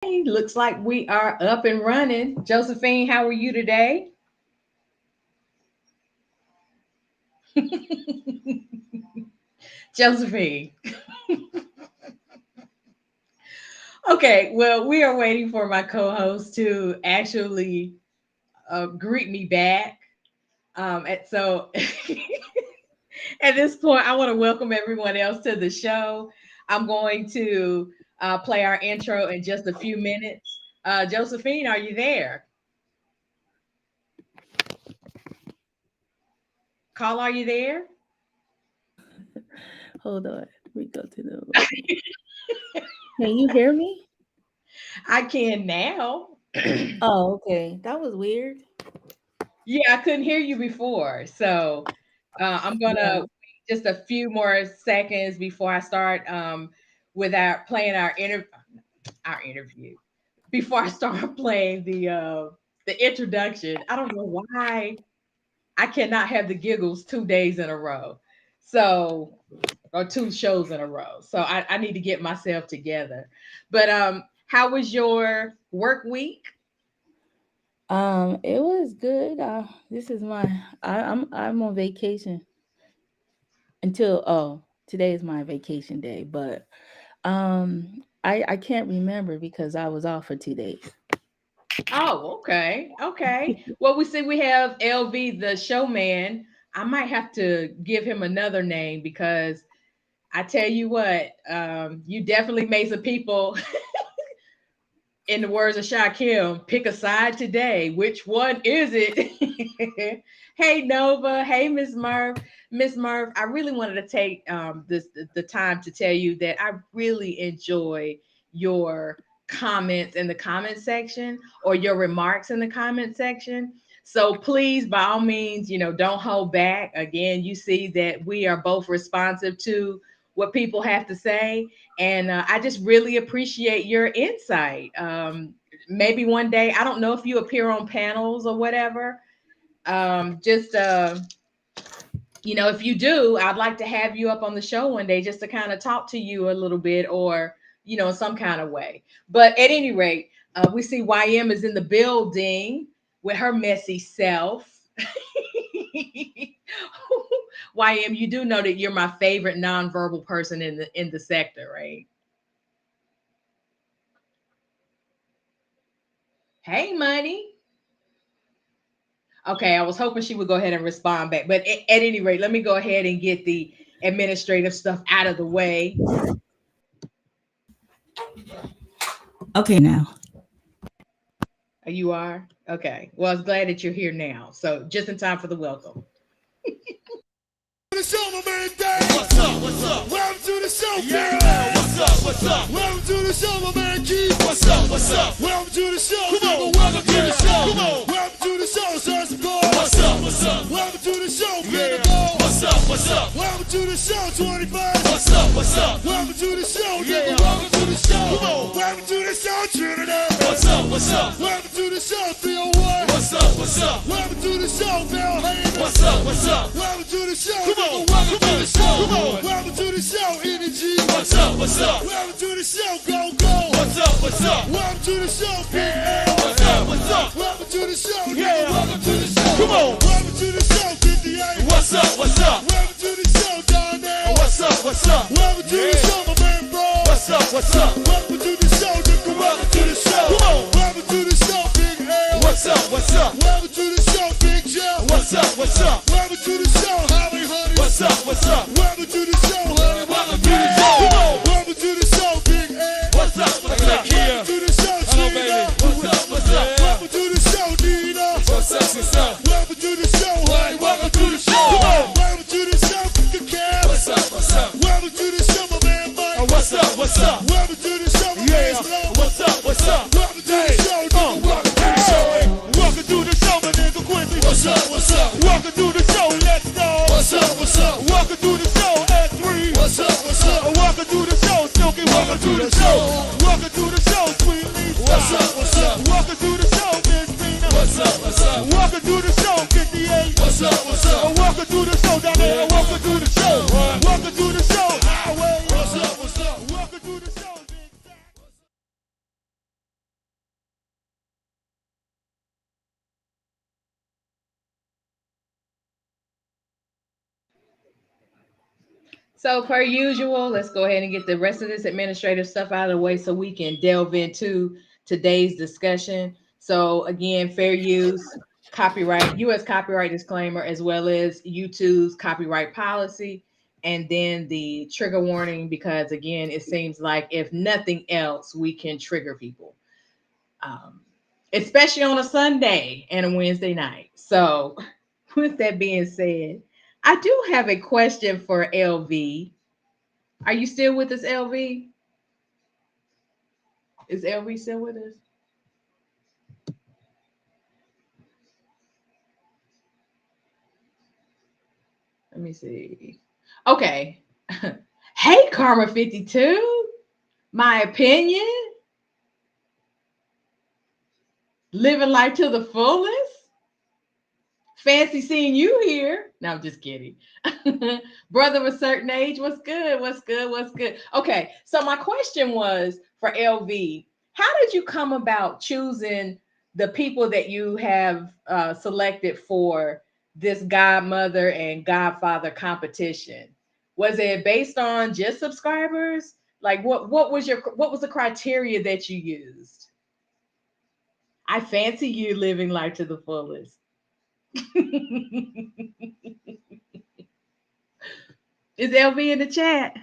Hey, looks like we are up and running. Josephine, how are you today? Josephine. Okay, well, we are waiting for my co host to actually greet me back. So at this point, I want to welcome everyone else to the show. I'm going to play our intro in just a few minutes. Josephine, are you there? Call, are you there? Hold on. We go to the. Can you hear me? I can now. Oh, okay. That was weird. Yeah, I couldn't hear you before. So I'm gonna Yeah. wait just a few more seconds before I start with our playing our interview. Before I start playing the introduction. I don't know why I cannot have the giggles 2 days in a row. So or two shows in a row. So I need to get myself together. But how was your work week? It was good. This is my. I'm on vacation until today is my vacation day, but I can't remember because I was off for 2 days. Oh, okay. Okay. Well, we see we have LV the showman. I might have to give him another name because I tell you what, you definitely made some people, in the words of Shaquille, pick a side today. Which one is it? Hey Nova, hey Miss Murph. Miss Murph, I really wanted to take the time to tell you that I really enjoy your comments in the comment section or your remarks in the comment section. So please, by all means, don't hold back. Again, you see that we are both responsive to what people have to say, and I just really appreciate your insight. Maybe one day, I don't know if you appear on panels or whatever. Just if you do, I'd like to have you up on the show one day just to kind of talk to you a little bit, or in some kind of way. But at any rate, we see YM is in the building with her messy self. YM, you do know that you're my favorite nonverbal person in the sector, right? Hey, money. Okay, I was hoping she would go ahead and respond back. But at any rate, let me go ahead and get the administrative stuff out of the way. You are? Okay. Well, I was glad that you're here now. So just in time for the welcome. The show, my man Dave. What's up? What's up? Welcome to the show, yeah. What's up? What's up? Welcome to the show, my man Keith. What's up? What's up? Welcome to the show. Come on, welcome to the show. Come on, welcome to the show, sir. What's up? What's up? Welcome to the show, yeah. What's up? What's up? Welcome to the show, 25. What's up? What's up? Welcome to the show, yeah. Welcome to the show. Come on, welcome to the show, Trinidad. What's up? What's up? Welcome to the show, 301. What's up? What's up? Welcome to the show, Bell Haven. What's up? What's up? Welcome to the show. Come on, welcome to the show. Come on, welcome to the show, Energy. What's up? What's up? Welcome to the show, Go Go. What's up? What's up? Welcome to the show, Big L. What's up? What's up? Welcome to the show, yeah. Welcome to the show. Come on, welcome to the show, 58. What's up? What's up? Welcome to the show, Don L. What's up? What's up? Welcome to the show, my man, bro. What's up? What's up? Welcome to the show, nigga. Welcome to the show. Come on, welcome to the show, Big L. What's up? What's up? Welcome to the show, Big Jeff. What's up? What's up? Welcome to the show, Holly Honey. What's up? What's up? Welcome to the show, honey. Welcome to the show. Come on, welcome to the show, Big Ed. What's up? What's up? Welcome to the show, Gina. What's up? What's up? Welcome to the show, Nina. What's up? What's up? Welcome to the show, honey. Welcome to the show. Come on, welcome to the show, the cab. What's up? What's up? Welcome to the show, my man Mike. What's up? What's up? Welcome to the show, my man So, per usual, let's go ahead and get the rest of this administrative stuff out of the way so we can delve into today's discussion. So, again, fair use, copyright, U.S. copyright disclaimer, as well as YouTube's copyright policy, and then the trigger warning, because again, it seems like if nothing else, we can trigger people, um, especially on a Sunday and a Wednesday night. So, with that being said, I do have a question for LV. Are you still with us, LV? Is LV still with us? Let me see. Okay. Hey, Karma 52. My opinion. Living life to the fullest. Fancy seeing you here. No, I'm just kidding. Brother of a certain age. What's good? What's good? What's good? Okay. So my question was for LV. How did you come about choosing the people that you have selected for this godmother and godfather competition? Was it based on just subscribers? Like what was the criteria that you used? I fancy you living life to the fullest. Is LV in the chat?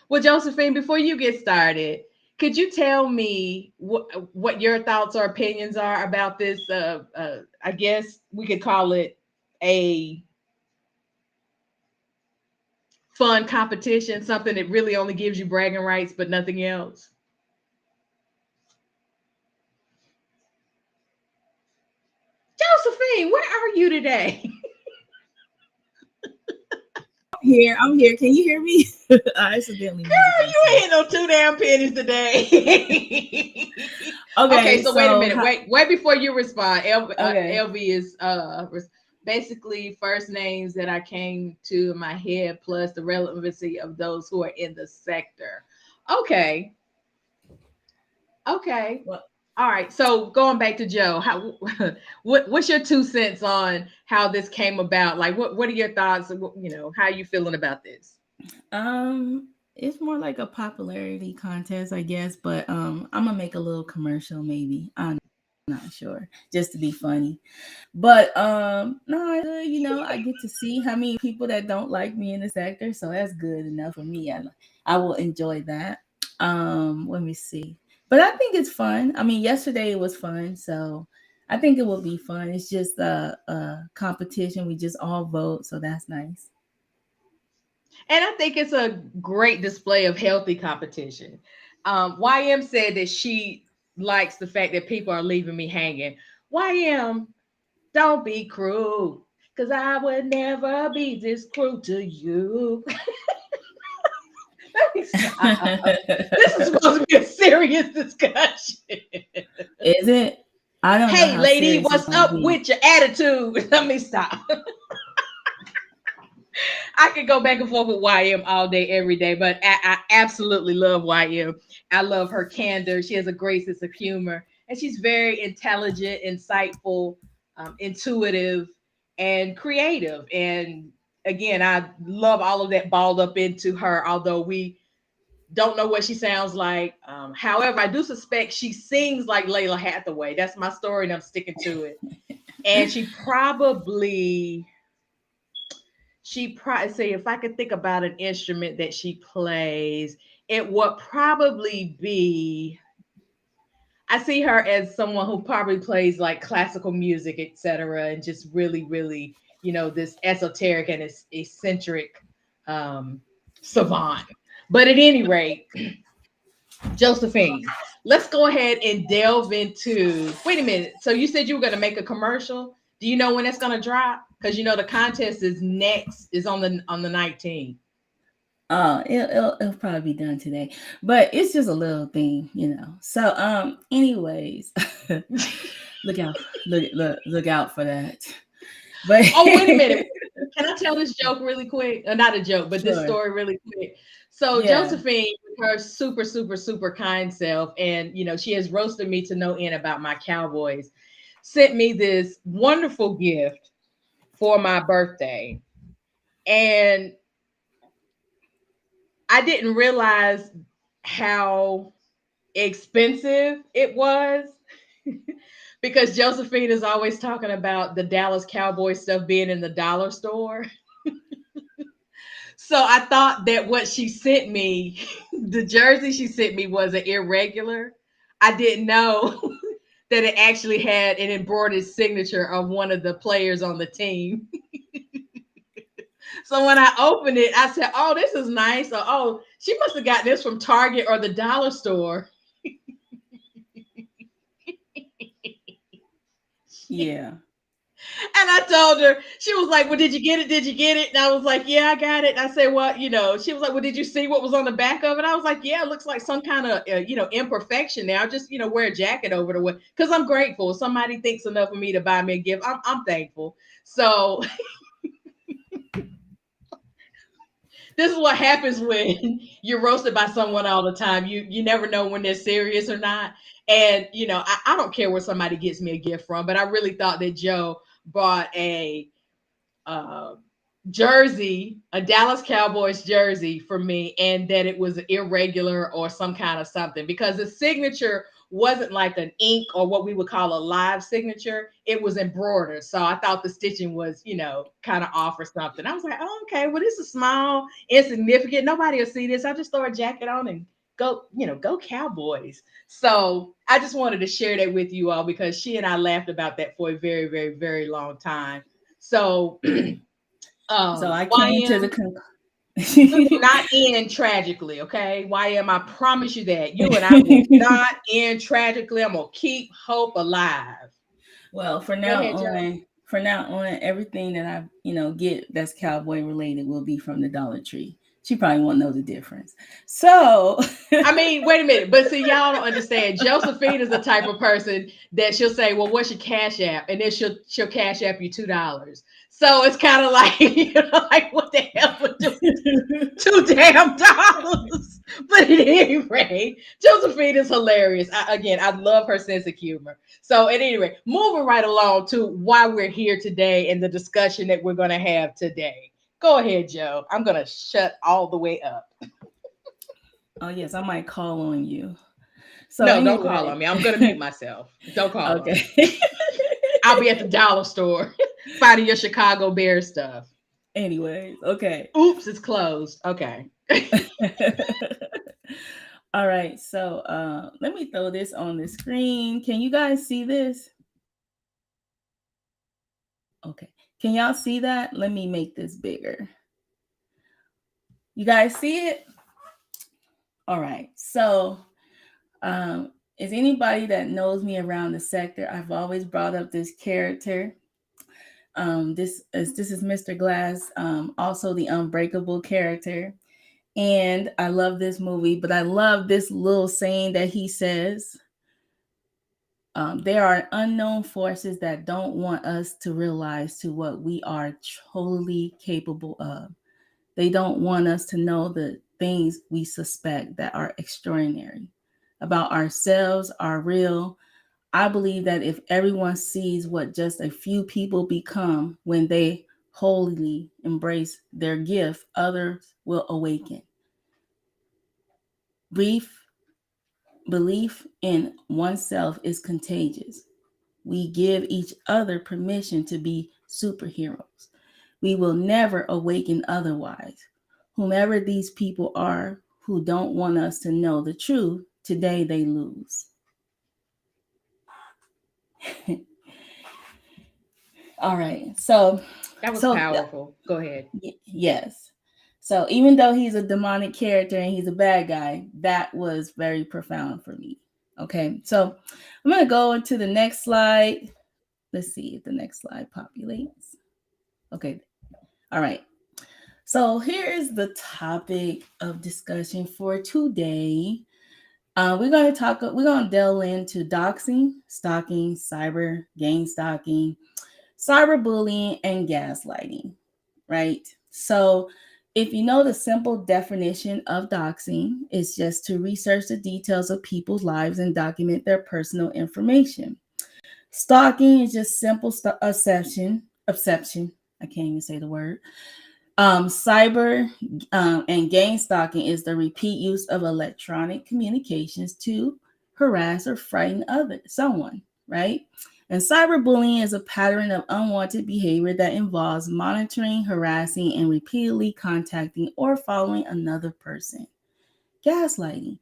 Well, Josephine, before you get started, could you tell me what your thoughts or opinions are about this? I guess we could call it a fun competition, something that really only gives you bragging rights, but nothing else. Josephine, where are you today? I'm here. Can you hear me? I accidentally. Girl, you ain't hit no 2 damn pennies today. Okay, so wait a minute. Wait before you respond. LV is basically first names that I came to in my head, plus the relevancy of those who are in the sector. Okay. Well, all right. So going back to Joe, what's your 2 cents on how this came about? Like, what are your thoughts? How are you feeling about this? It's more like a popularity contest, I guess. But I'm gonna make a little commercial, maybe. I'm not sure, just to be funny. But no, I get to see how many people that don't like me in the sector, so that's good enough for me. I will enjoy that. Let me see. But I think it's fun. I mean, yesterday it was fun, so I think it will be fun. It's just a competition. We just all vote, so that's nice. And I think it's a great display of healthy competition. YM said that she likes the fact that people are leaving me hanging. YM, don't be cruel, because I would never be this cruel to you. This is supposed to be a serious discussion. Is it? I don't know. Hey, lady, what's up with your attitude? Let me stop. I could go back and forth with YM all day, every day, but I absolutely love YM. I love her candor. She has a great sense of humor, and she's very intelligent, insightful, intuitive, and creative. And again, I love all of that balled up into her, although we don't know what she sounds like. However, I do suspect she sings like Layla Hathaway. That's my story, and I'm sticking to it. And she probably say, if I could think about an instrument that she plays, it would probably be, I see her as someone who probably plays like classical music, etc., and just really, really, this esoteric and eccentric savant. But at any rate, Josephine, let's go ahead and delve into. Wait a minute. So you said you were going to make a commercial. Do you know when it's going to drop? Because the contest is on the 19th. Oh, it'll probably be done today, but it's just a little thing, So, anyways, look out for that. But wait a minute. Can I tell this joke really quick? Not a joke, but this story really quick. So Josephine, her super, super, super kind self, and she has roasted me to no end about my Cowboys, sent me this wonderful gift for my birthday. And I didn't realize how expensive it was because Josephine is always talking about the Dallas Cowboy stuff being in the dollar store. So I thought that what she sent me, the jersey she sent me, was an irregular. I didn't know that it actually had an embroidered signature of one of the players on the team. So when I opened it, I said, "Oh, this is nice." Or, "Oh, she must have got this from Target or the dollar store." Yeah. And I told her, she was like, "Well, did you get it? Did you get it?" And I was like, "Yeah, I got it." And I said, "Well, she was like, "Well, did you see what was on the back of it?" I was like, "Yeah, it looks like some kind of, imperfection now. Just, wear a jacket over the way." Because I'm grateful. Somebody thinks enough of me to buy me a gift. I'm thankful. So this is what happens when you're roasted by someone all the time. You never know when they're serious or not. And I don't care where somebody gets me a gift from, but I really thought that Joe bought uh, a Dallas Cowboys jersey for me, and that it was irregular or some kind of something because the signature wasn't like an ink or what we would call a live signature. It was embroidered. So I thought the stitching was, kind of off or something. I was like, "Oh, okay, well, this is small, insignificant. Nobody will see this. I'll just throw a jacket on and go Cowboys." So I just wanted to share that with you all because she and I laughed about that for a very, very, very long time. So So I came to the YM, we will conclusion. not end tragically, okay? YM, I promise you that. You and I will not end tragically. I'm gonna keep hope alive. Well, Go ahead, Joe. from now on, everything that I, get that's cowboy related will be from the Dollar Tree. She probably won't know the difference. So, I mean, wait a minute, but see, y'all don't understand. Josephine is the type of person that she'll say, "Well, what's your cash app?" And then she'll cash app you $2. So it's kind of like, like what the hell would do two damn dollars? But at any rate, Josephine is hilarious. I love her sense of humor. So at any rate, moving right along to why we're here today and the discussion that we're going to have today. Go ahead, Joe. I'm going to shut all the way up. oh yes, I might call on you. So No, don't call anyway, on me. I'm going to mute myself. Don't call on me. okay. I'll be at the dollar store finding your Chicago Bears stuff. Anyways, okay. Oops, it's closed. Okay. All right, so let me throw this on the screen. Can you guys see this? Okay. Can y'all see that? Let me make this bigger. You guys see it? All right. So, is anybody that knows me around the sector? I've always brought up this character. This is Mr. Glass, also the unbreakable character. And I love this movie, but I love this little saying that he says. There are unknown forces that don't want us to realize to what we are totally capable of. They don't want us to know the things we suspect that are extraordinary about ourselves are real. I believe that if everyone sees what just a few people become when they wholly embrace their gift, others will awaken. Brief belief in oneself is contagious. We give each other permission to be superheroes. We will never awaken otherwise. Whomever these people are who don't want us to know the truth, today they lose. All right. That was So powerful. Go ahead. yes. So even though he's a demonic character and he's a bad guy, that was very profound for me. Okay. So I'm going to go into the next slide. Let's see if the next slide populates. Okay. All right. So here is the topic of discussion for today. We're going to delve into doxing, stalking, cyber gang stalking, cyberbullying, and gaslighting, right? So if you know the simple definition of doxing, it's just to research the details of people's lives and document their personal information. Stalking is just simple obsession. I can't even say the word. Cyber and gang stalking is the repeat use of electronic communications to harass or frighten someone, right? And cyberbullying is a pattern of unwanted behavior that involves monitoring, harassing, and repeatedly contacting or following another person. Gaslighting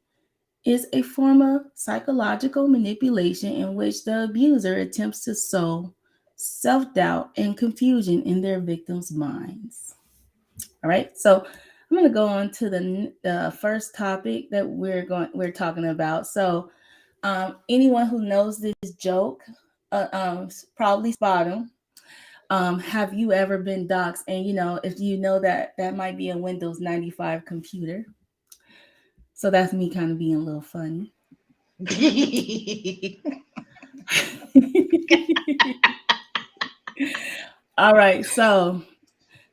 is a form of psychological manipulation in which the abuser attempts to sow self doubt and confusion in their victims' minds. All right, so I'm going to go on to the first topic that we're talking about. So, anyone who knows this joke probably spot them. Have you ever been doxxed? And if you know that might be a Windows 95 computer. So that's me kind of being a little funny. All right, so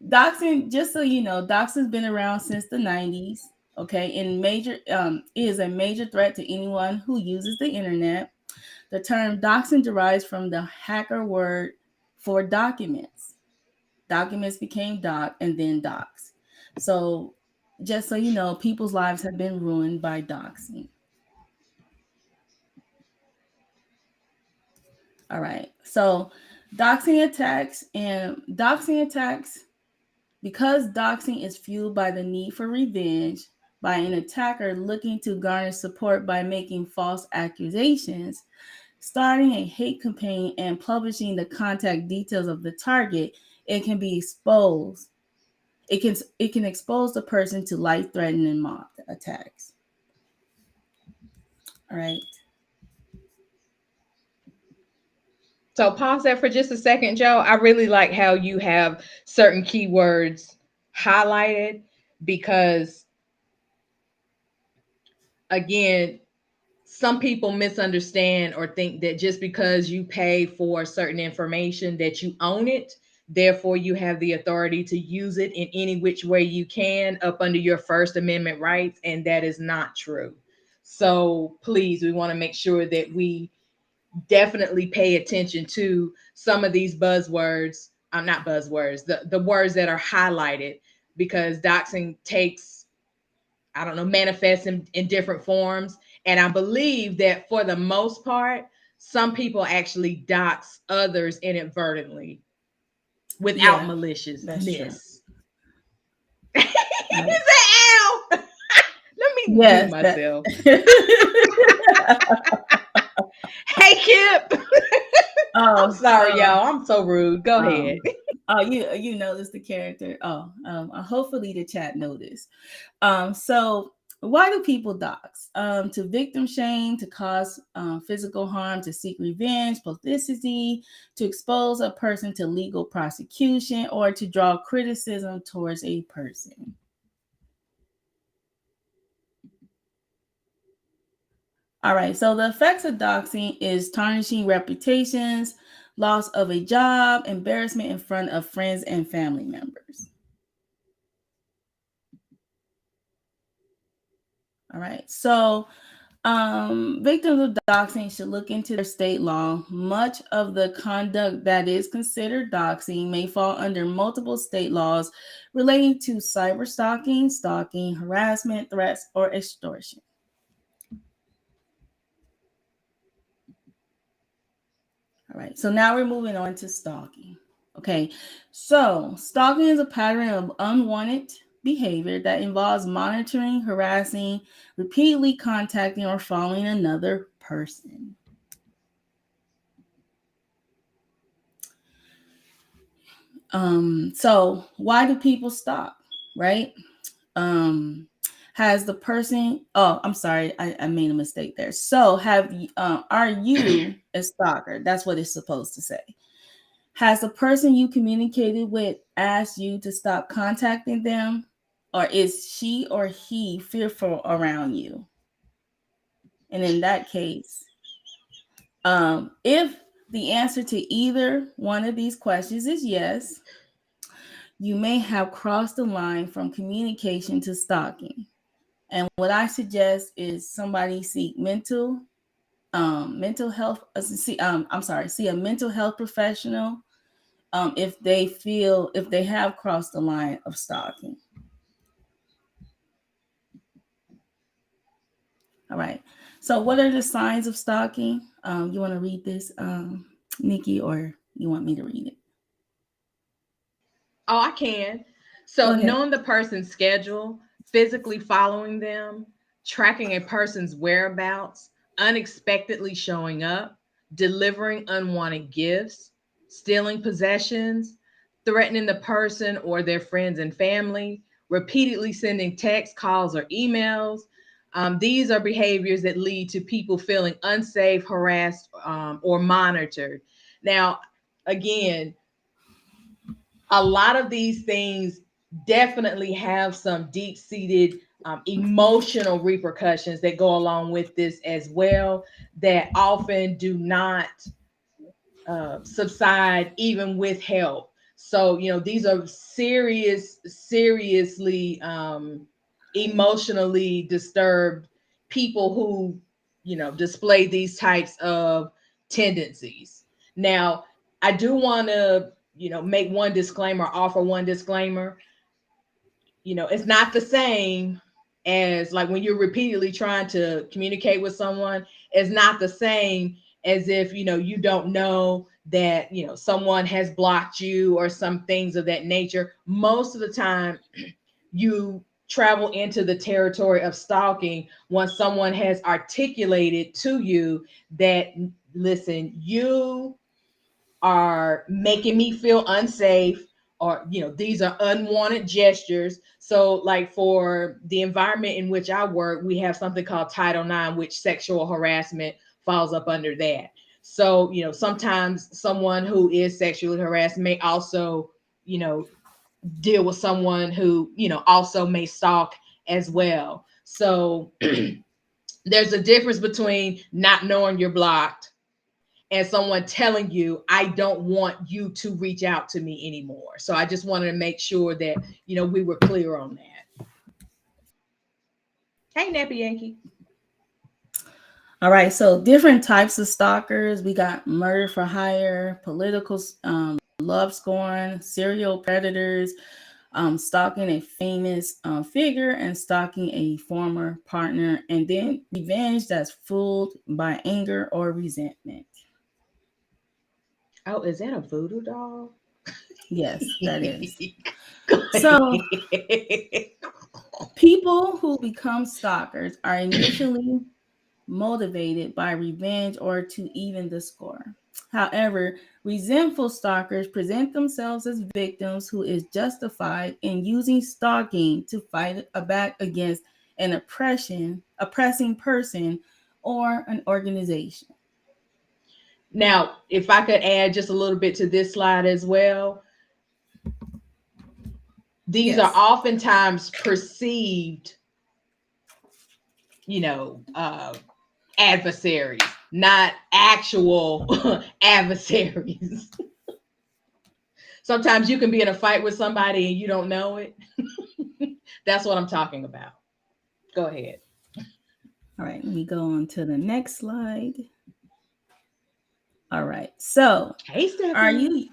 doxing, just so you know, doxing's been around since the 90s. Okay, and is a major threat to anyone who uses the internet. The term doxing derives from the hacker word for documents. Documents became doc and then dox. So just so you know, people's lives have been ruined by doxing. All right, so doxing attacks, because doxing is fueled by the need for revenge by an attacker looking to garner support by making false accusations, starting a hate campaign, and publishing the contact details of the target, it can be exposed. It can expose the person to life-threatening mob attacks. All right. So pause that for just a second, Joe. I really like how you have certain keywords highlighted because, again, some people misunderstand or think that just because you pay for certain information that you own it, therefore you have the authority to use it in any which way you can up under your First Amendment rights, and that is not true. So please, we want to make sure that we definitely pay attention to some of these buzzwords. I'm not buzzwords, the words that are highlighted, because doxing takes, I don't know, manifests in different forms. And I believe that for the most part, some people actually dox others inadvertently without maliciousness. Is that Al? Let me mute myself. Hey, Kip. I'm sorry, y'all. I'm so rude. Go ahead. Oh, you noticed the character. Hopefully the chat noticed. So why do people dox? To victim shame, to cause physical harm, to seek revenge, publicity, to expose a person to legal prosecution, or to draw criticism towards a person. All right, so the effects of doxing is tarnishing reputations, loss of a job, embarrassment in front of friends and family members. All right, so victims of doxing should look into their state law. Much of the conduct that is considered doxing may fall under multiple state laws relating to cyber stalking, harassment, threats, or extortion. All right, so now we're moving on to stalking. Okay, so stalking is a pattern of unwanted behavior that involves monitoring, harassing, repeatedly contacting, or following another person. So why do people stalk, right? Has the person, oh, I'm sorry, I made a mistake there. So are you a stalker? That's what it's supposed to say. Has the person you communicated with asked you to stop contacting them? Or is she or he fearful around you? And in that case, if the answer to either one of these questions is yes, you may have crossed the line from communication to stalking. And what I suggest is somebody seek mental health. See a mental health professional. if they have crossed the line of stalking. All right. So what are the signs of stalking? You want to read this, Nikki, or you want me to read it? Oh, I can. Go So, ahead. knowing the person's schedule, physically following them, tracking a person's whereabouts, unexpectedly showing up, delivering unwanted gifts, stealing possessions, threatening the person or their friends and family, repeatedly sending text, calls, or emails. These are behaviors that lead to people feeling unsafe, harassed, or monitored. Now, again, a lot of these things definitely have some deep seated emotional repercussions that go along with this as well, that often do not subside even with help. So, these are seriously emotionally disturbed people who, display these types of tendencies. Now, I do want to, make one disclaimer, offer one disclaimer. It's not the same as like when you're repeatedly trying to communicate with someone. It's not the same as if you don't know that someone has blocked you or some things of that nature. Most of the time you travel into the territory of stalking once someone has articulated to you that, listen, you are making me feel unsafe, or these are unwanted gestures. So like for the environment in which I work, we have something called Title IX, which sexual harassment falls up under that. So sometimes someone who is sexually harassed may also you know deal with someone who also may stalk as well. So there's a difference between not knowing you're blocked and someone telling you, I don't want you to reach out to me anymore. So I just wanted to make sure that, we were clear on that. Hey, Nappy Yankee. All right. So different types of stalkers. We got murder for hire, political, love scorn, serial predators, stalking a famous figure, and stalking a former partner, and then revenge that's fueled by anger or resentment. Oh, is that a voodoo doll? Yes, that is. Go So ahead. people who become stalkers are initially motivated by revenge or to even the score. However, resentful stalkers present themselves as victims who is justified in using stalking to fight a back against an oppressing person or an organization. Now, if I could add just a little bit to this slide as well, these are Yes. oftentimes perceived, you know, uh, adversaries, not actual adversaries. Sometimes you can be in a fight with somebody and you don't know it. That's what I'm talking about. Go ahead. All right, let me go on to the next slide. All right. So, Hey, are Stephanie.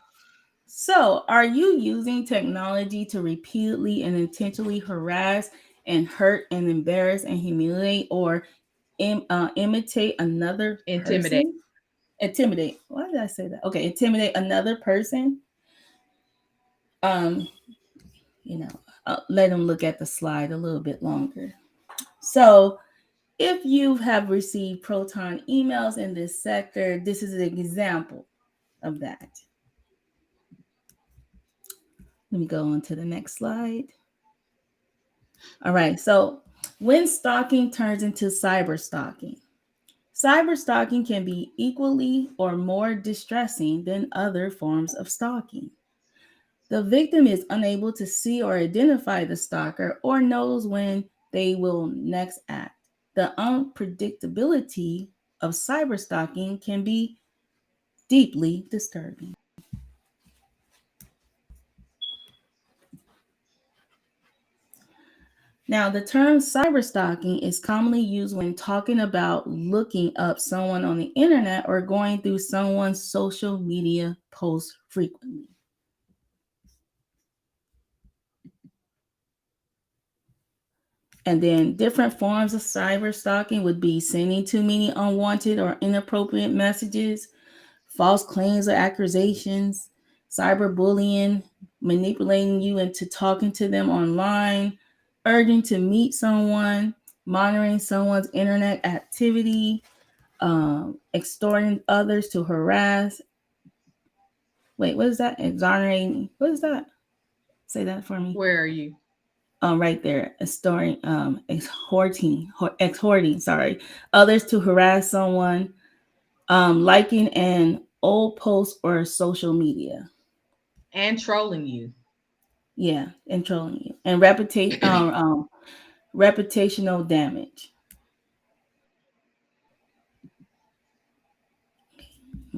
you are you using technology to repeatedly and intentionally harass and hurt and embarrass and humiliate or imitate another Intimidate. person? Intimidate. Why did I say that? Okay, intimidate another person. Um, let them look at the slide a little bit longer. So, if you have received Proton emails in this sector, this is an example of that. Let me go on to the next slide. All right. So when stalking turns into cyber stalking, cyber stalking can be equally or more distressing than other forms of stalking. The victim is unable to see or identify the stalker or knows when they will next act. The unpredictability of cyber stalking can be deeply disturbing. Now, the term cyberstalking is commonly used when talking about looking up someone on the internet or going through someone's social media posts frequently. And then different forms of cyber stalking would be sending too many unwanted or inappropriate messages, false claims or accusations, cyberbullying, manipulating you into talking to them online, urging to meet someone, monitoring someone's internet activity, extorting others to harass. Wait, what is that? Exonerating. What is that? Say that for me. Where are you? Right there, extorting, exhorting, others to harass someone, liking an old post or social media. And trolling you. Yeah, and trolling you. And reputational damage.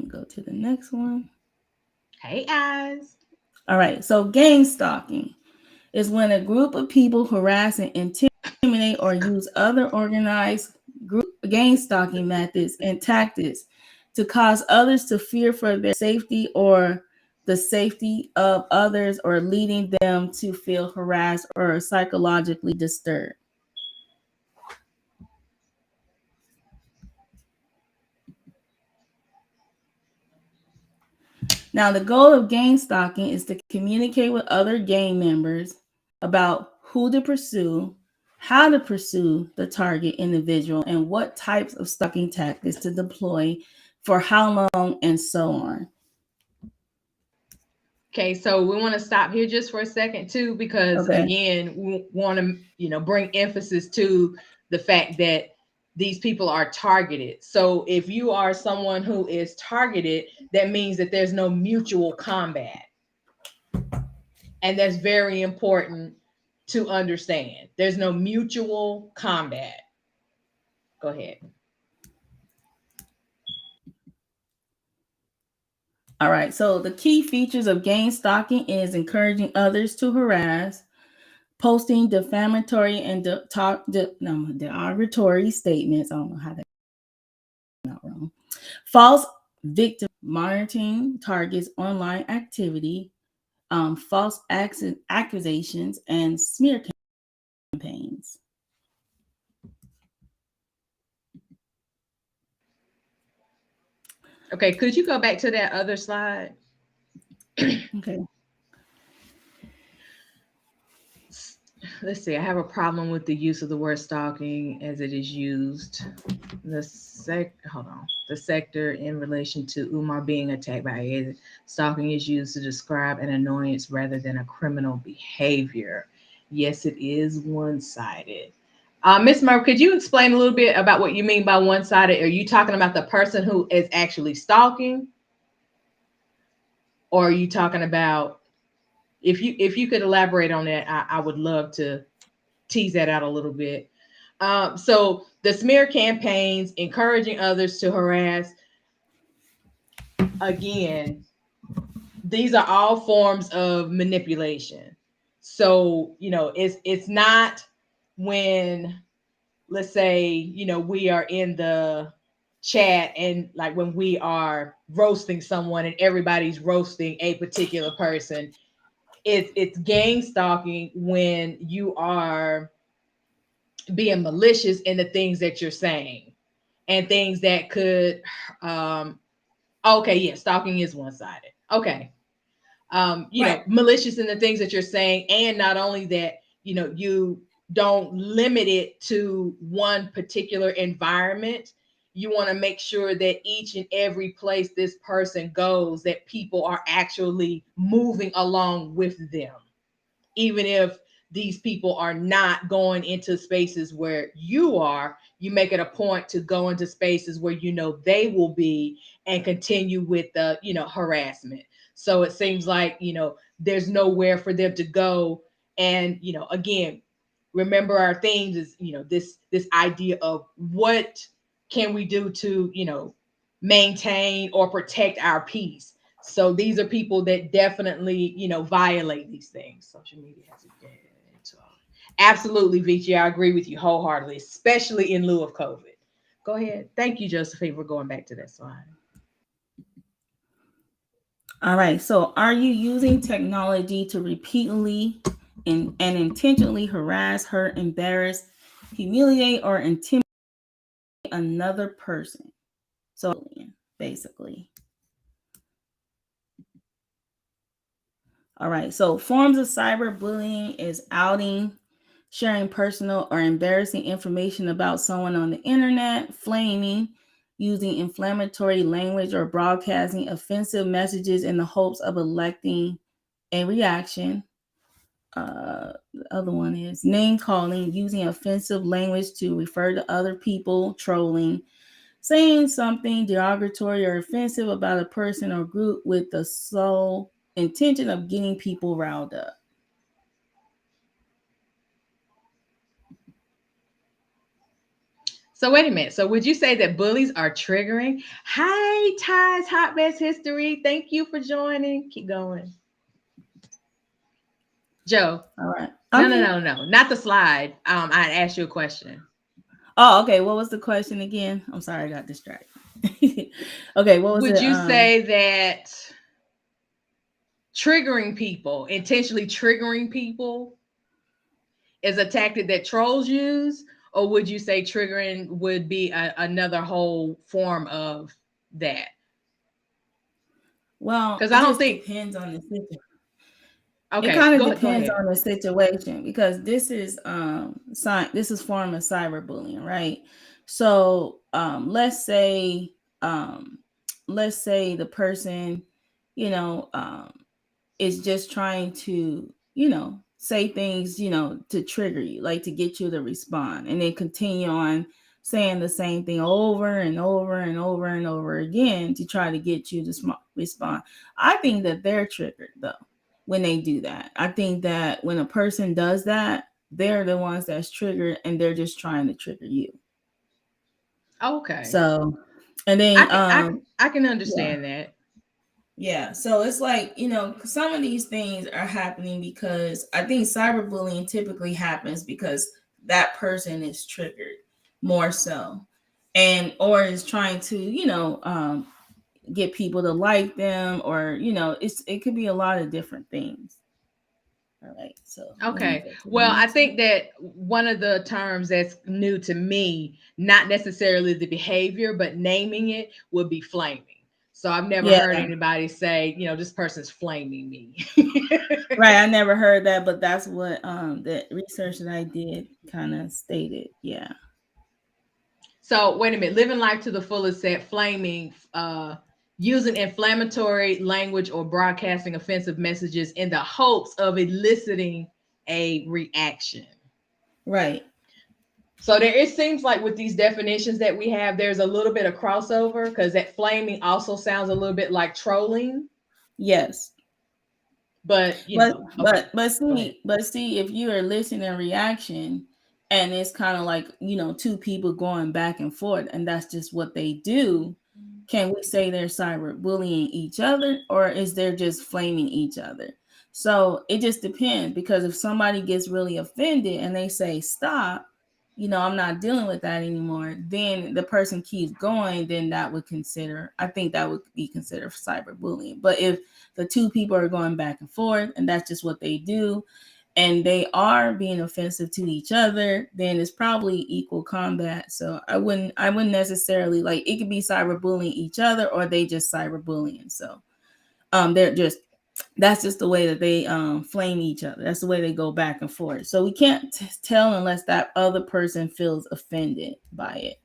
Go to the next one. Hey, eyes. All right, so gang stalking is when a group of people harass and intimidate or use other organized group gang stalking methods and tactics to cause others to fear for their safety or the safety of others, or leading them to feel harassed or psychologically disturbed. Now, the goal of gang stalking is to communicate with other gang members about who to pursue, how to pursue the target individual, and what types of stalking tactics to deploy for how long, and so on. Okay, so we want to stop here just for a second too, because Okay. again, we want to, bring emphasis to the fact that these people are targeted. So if you are someone who is targeted, that means that there's no mutual combat. And that's very important to understand. There's no mutual combat. Go ahead. All right. So the key features of gang stalking is encouraging others to harass, posting defamatory and derogatory statements. I don't know how that not wrong. False victim monitoring targets online activity, false accusations, and smear campaigns. Okay, could you go back to that other slide? Okay. Let's see. I have a problem with the use of the word stalking as it is used. The sector in relation to Umar being attacked by a stalking is used to describe an annoyance rather than a criminal behavior. Yes, it is one-sided. Ms. Murphy, could you explain a little bit about what you mean by one-sided? Are you talking about the person who is actually stalking? Or are you talking about, if you could elaborate on that, I would love to tease that out a little bit. So the smear campaigns, encouraging others to harass, again, these are all forms of manipulation. So, it's not when, let's say, we are in the chat and like when we are roasting someone and everybody's roasting a particular person. It's gang stalking when you are being malicious in the things that you're saying and things that could okay, yeah, stalking is one-sided. Okay. Right. Malicious in the things that you're saying, and not only that, you don't limit it to one particular environment. You want to make sure that each and every place this person goes, that people are actually moving along with them, even if these people are not going into spaces where you are. You make it a point to go into spaces where they will be, and continue with the harassment. So it seems like there's nowhere for them to go. And again, remember our themes is this idea of what can we do to maintain or protect our peace. So these are people that definitely, violate these things. Social media has a absolutely, Vici. I agree with you wholeheartedly, especially in lieu of COVID. Go ahead. Thank you, Josephine, for going back to that slide. All right. So are you using technology to repeatedly and intentionally harass, hurt, embarrass, humiliate or intimidate another person. So basically. All right. So forms of cyberbullying is outing, sharing personal or embarrassing information about someone on the internet, flaming, using inflammatory language or broadcasting offensive messages in the hopes of electing a reaction. The other one is name calling, using offensive language to refer to other people, trolling, saying something derogatory or offensive about a person or group with the sole intention of getting people riled up. So wait a minute. So would you say that bullies are triggering? Hi, Ty's Hot Mess History. Thank you for joining. Keep going. Joe. All right. No. Not the slide. I asked you a question. Oh, okay. What was the question again? I'm sorry, I got distracted. Okay, what was Would it? you say that triggering people, intentionally triggering people, is a tactic that trolls use? Or would you say triggering would be another whole form of that? Well, Because it I don't just think. depends on the situation. It Okay, kind of go depends ahead. on the situation because this is this is form of cyberbullying, right? So um let's say the person, you know, is just trying to, say things, to trigger you, like to get you to respond, and then continue on saying the same thing over and over and over and over again to try to get you to respond. I think that they're triggered though when they do that. I think that when a person does that, they're the ones that's triggered and they're just trying to trigger you. Okay. So, and I then, can I, I can yeah. understand that. Yeah, so it's like, some of these things are happening because I think cyberbullying typically happens because that person is triggered more so, and or is trying to, get people to like them, or it could be a lot of different things. All right, so let me Okay. go to the Well, I next think one. that one of the terms that's new to me, not necessarily the behavior, but naming it, would be flaming. So I've never Yeah, heard anybody say, this person's flaming me. right. I never heard that, but that's what the research that I did kind of stated. Yeah. So wait a minute. Living life to the fullest said flaming, using inflammatory language or broadcasting offensive messages in the hopes of eliciting a reaction. Right. So there, it seems like with these definitions that we have, there's a little bit of crossover because that flaming also sounds a little bit like trolling. Yes. But But okay, but but go ahead. see if you are listening reaction, and it's kind of like, two people going back and forth, and that's just what they do, can we say they're cyberbullying each other, or is there just flaming each other? So it just depends, because if somebody gets really offended and they say stop, I'm not dealing with that anymore, then the person keeps going, then I think that would be considered cyberbullying. But if the two people are going back and forth and that's just what they do, and they are being offensive to each other, then it's probably equal combat. So I wouldn't necessarily, like, it could be cyberbullying each other, or they just cyberbullying. So they're just that's just the way that they flame each other. That's the way they go back and forth. So we can't tell unless that other person feels offended by it.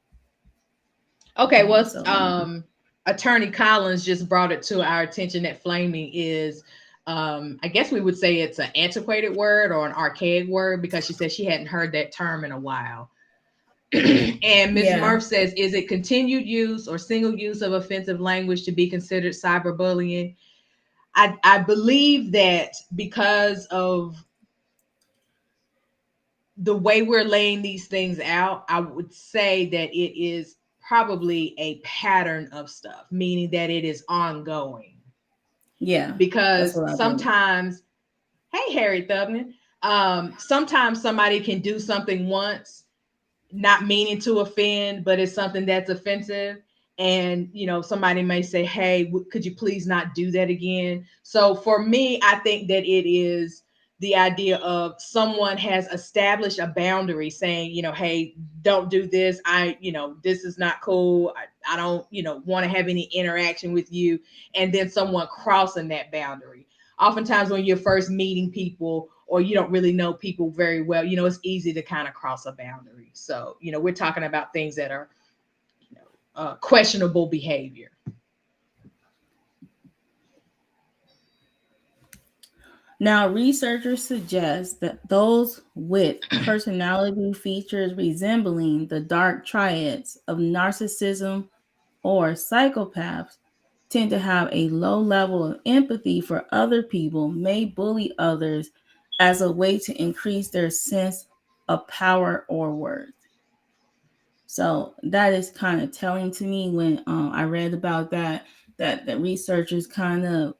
Okay, well, So Attorney Collins just brought it to our attention that flaming is, I guess we would say it's an antiquated word or an archaic word because she said she hadn't heard that term in a while. And Ms. yeah, Murph says, is it continued use or single use of offensive language to be considered cyberbullying? I believe that because of the way we're laying these things out, I would say that it is probably a pattern of stuff, meaning that it is ongoing. yeah, that's Because what I believe. sometimes, hey, Harry Tubman, sometimes somebody can do something once, not meaning to offend, but it's something that's offensive. And, somebody may say, hey, could you please not do that again? So for me, I think that it is the idea of someone has established a boundary saying, hey, don't do this. This is not cool. I don't, want to have any interaction with you. And then someone crossing that boundary. Oftentimes, when you're first meeting people or you don't really know people very well, it's easy to kind of cross a boundary. So, we're talking about things that are, questionable behavior. Now, researchers suggest that those with personality features resembling the dark triads of narcissism or psychopaths tend to have a low level of empathy for other people, may bully others as a way to increase their sense of power or worth. So that is kind of telling to me when I read about that the researchers kind of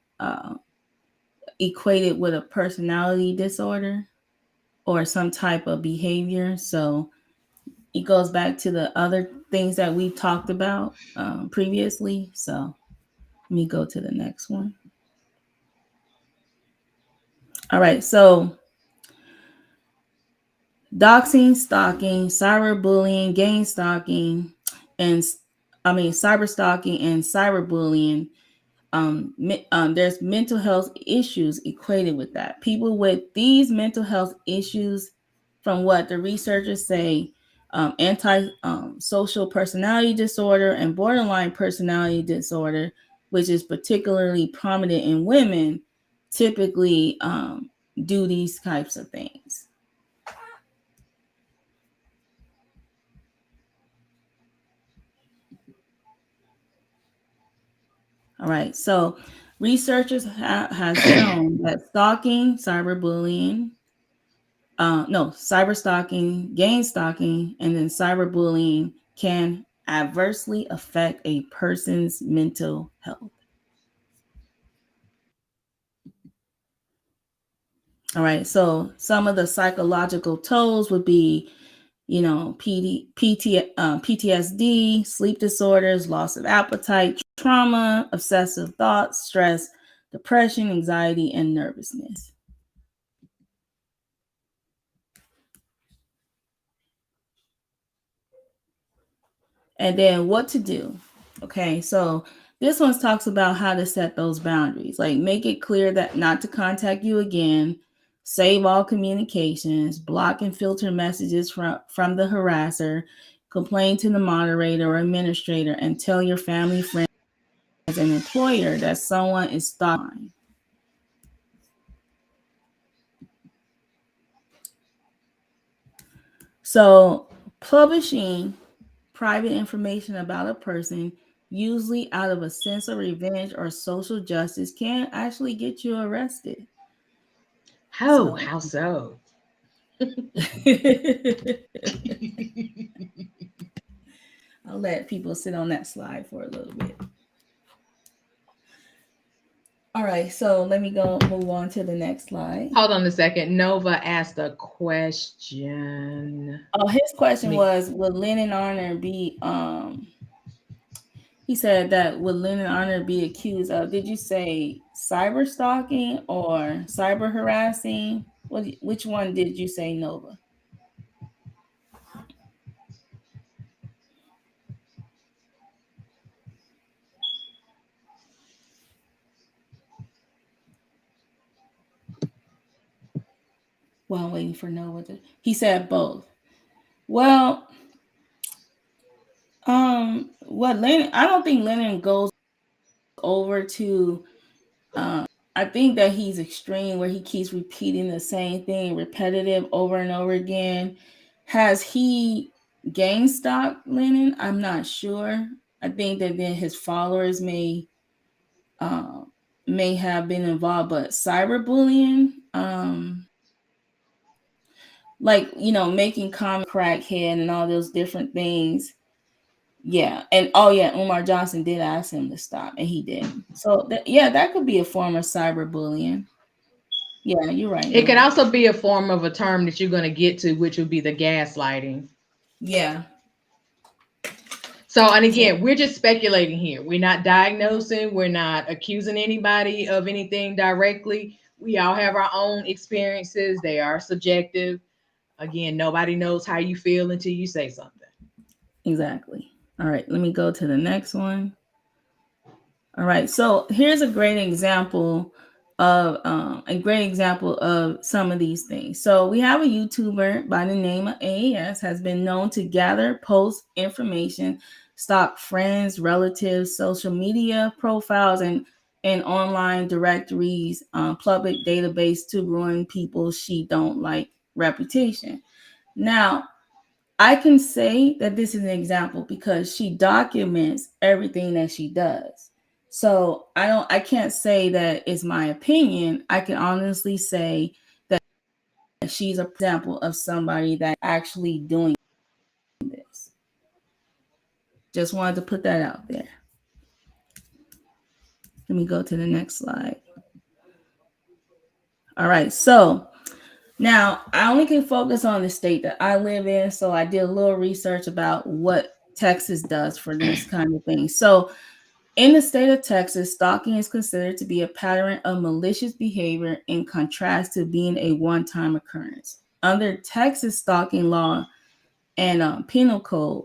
equated with a personality disorder or some type of behavior. So it goes back to the other things that we talked about previously. So let me go to the next one. All right. So doxing, stalking, cyberbullying, gang stalking, and cyber stalking and cyberbullying. There's mental health issues equated with that. People with these mental health issues, from what the researchers say, social personality disorder and borderline personality disorder, which is particularly prominent in women, typically do these types of things. All right, so researchers have shown that stalking, cyberbullying, cyber stalking, gang stalking, and then cyberbullying can adversely affect a person's mental health. All right, so some of the psychological tolls would be, PTSD, sleep disorders, loss of appetite, trauma, obsessive thoughts, stress, depression, anxiety, and nervousness. And then what to do. Okay, so this one talks about how to set those boundaries. Like, make it clear that not to contact you again, save all communications, block and filter messages from the harasser, complain to the moderator or administrator, and tell your family, friends, and employer that someone is stalking. So publishing private information about a person, usually out of a sense of revenge or social justice, can actually get you arrested. How so? I'll let people sit on that slide for a little bit. All right, so let me move on to the next slide. Hold on a second. Nova asked a question. Oh, his question was, would Lennon Arner be he said that would Lennon Arner be accused of, did you say cyber stalking or cyber harassing? Which one did you say, Nova? Well, I'm waiting for Nova he said both. Well, I don't think Lennon goes over to I think that he's extreme where he keeps repeating the same thing repetitive over and over again. Has he gang stalked Lennon? I'm not sure. I think that then his followers may have been involved, but cyberbullying, like, making comment crackhead and all those different things. Yeah. And Umar Johnson did ask him to stop and he didn't. So that could be a form of cyberbullying. Yeah, you're right. It could also be a form of a term that you're going to get to, which would be the gaslighting. Yeah. So, and again, we're just speculating here. We're not diagnosing. We're not accusing anybody of anything directly. We all have our own experiences. They are subjective. Again, nobody knows how you feel until you say something. Exactly. All right, let me go to the next one. All right, so here's a great example of some of these things. So we have a YouTuber by the name of AAS has been known to gather, post information, stalk friends, relatives, social media profiles, and online directories, public database to ruin people she don't like reputation. Now, I can say that this is an example because she documents everything that she does. So I can't say that it's my opinion. I can honestly say that she's an example of somebody that actually doing this. Just wanted to put that out there. Let me go to the next slide. All right, so now I only can focus on the state that I live in. So I did a little research about what Texas does for these kind of things. So in the state of Texas, stalking is considered to be a pattern of malicious behavior in contrast to being a one-time occurrence. Under Texas stalking law and penal code,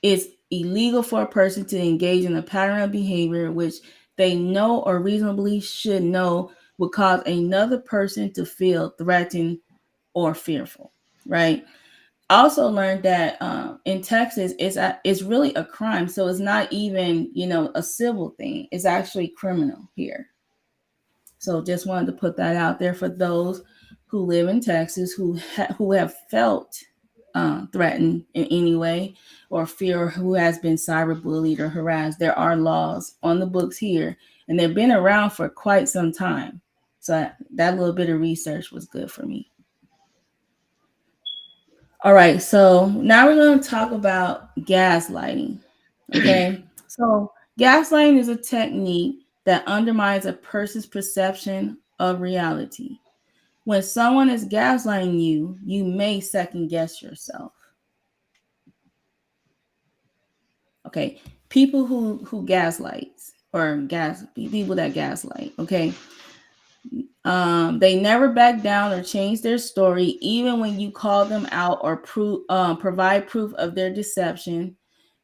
it's illegal for a person to engage in a pattern of behavior which they know or reasonably should know would cause another person to feel threatened or fearful, right? Also learned that in Texas, it's really a crime. So it's not even, a civil thing. It's actually criminal here. So just wanted to put that out there for those who live in Texas who have felt threatened in any way or fear, who has been cyberbullied or harassed. There are laws on the books here, and they've been around for quite some time. So that little bit of research was good for me. All right, so now we're going to talk about gaslighting. Okay, so gaslighting is a technique that undermines a person's perception of reality. When someone is gaslighting you, you may second guess yourself. Okay, people who gaslights or people that gaslight. Okay, they never back down or change their story, even when you call them out or provide proof of their deception.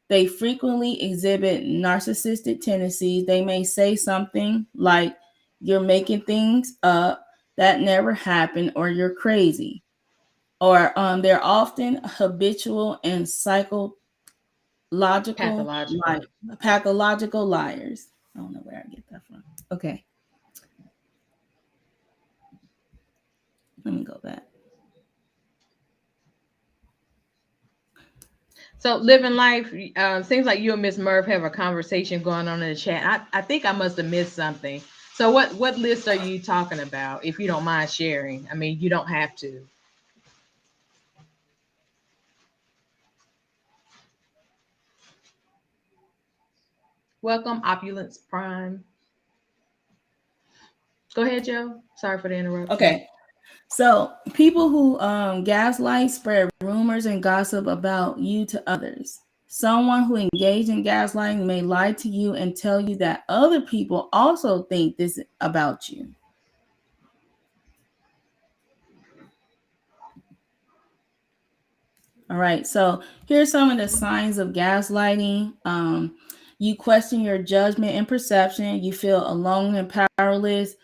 They frequently exhibit narcissistic tendencies. They may say something like, "You're making things up, that never happened," or "You're crazy." Or they're often habitual and Pathological. pathological liars. I don't know where I get that from. Okay, let me go back. So living life, seems like you and Miss Murph have a conversation going on in the chat. I think I must have missed something. So what list are you talking about? If you don't mind sharing, I mean you don't have to. Welcome, Opulence Prime. Go ahead, Joe. Sorry for the interruption. Okay, so people who gaslight spread rumors and gossip about you to others. Someone who engaged in gaslighting may lie to you and tell you that other people also think this about you. All right, so here's some of the signs of gaslighting. You question your judgment and perception. You feel alone and powerless.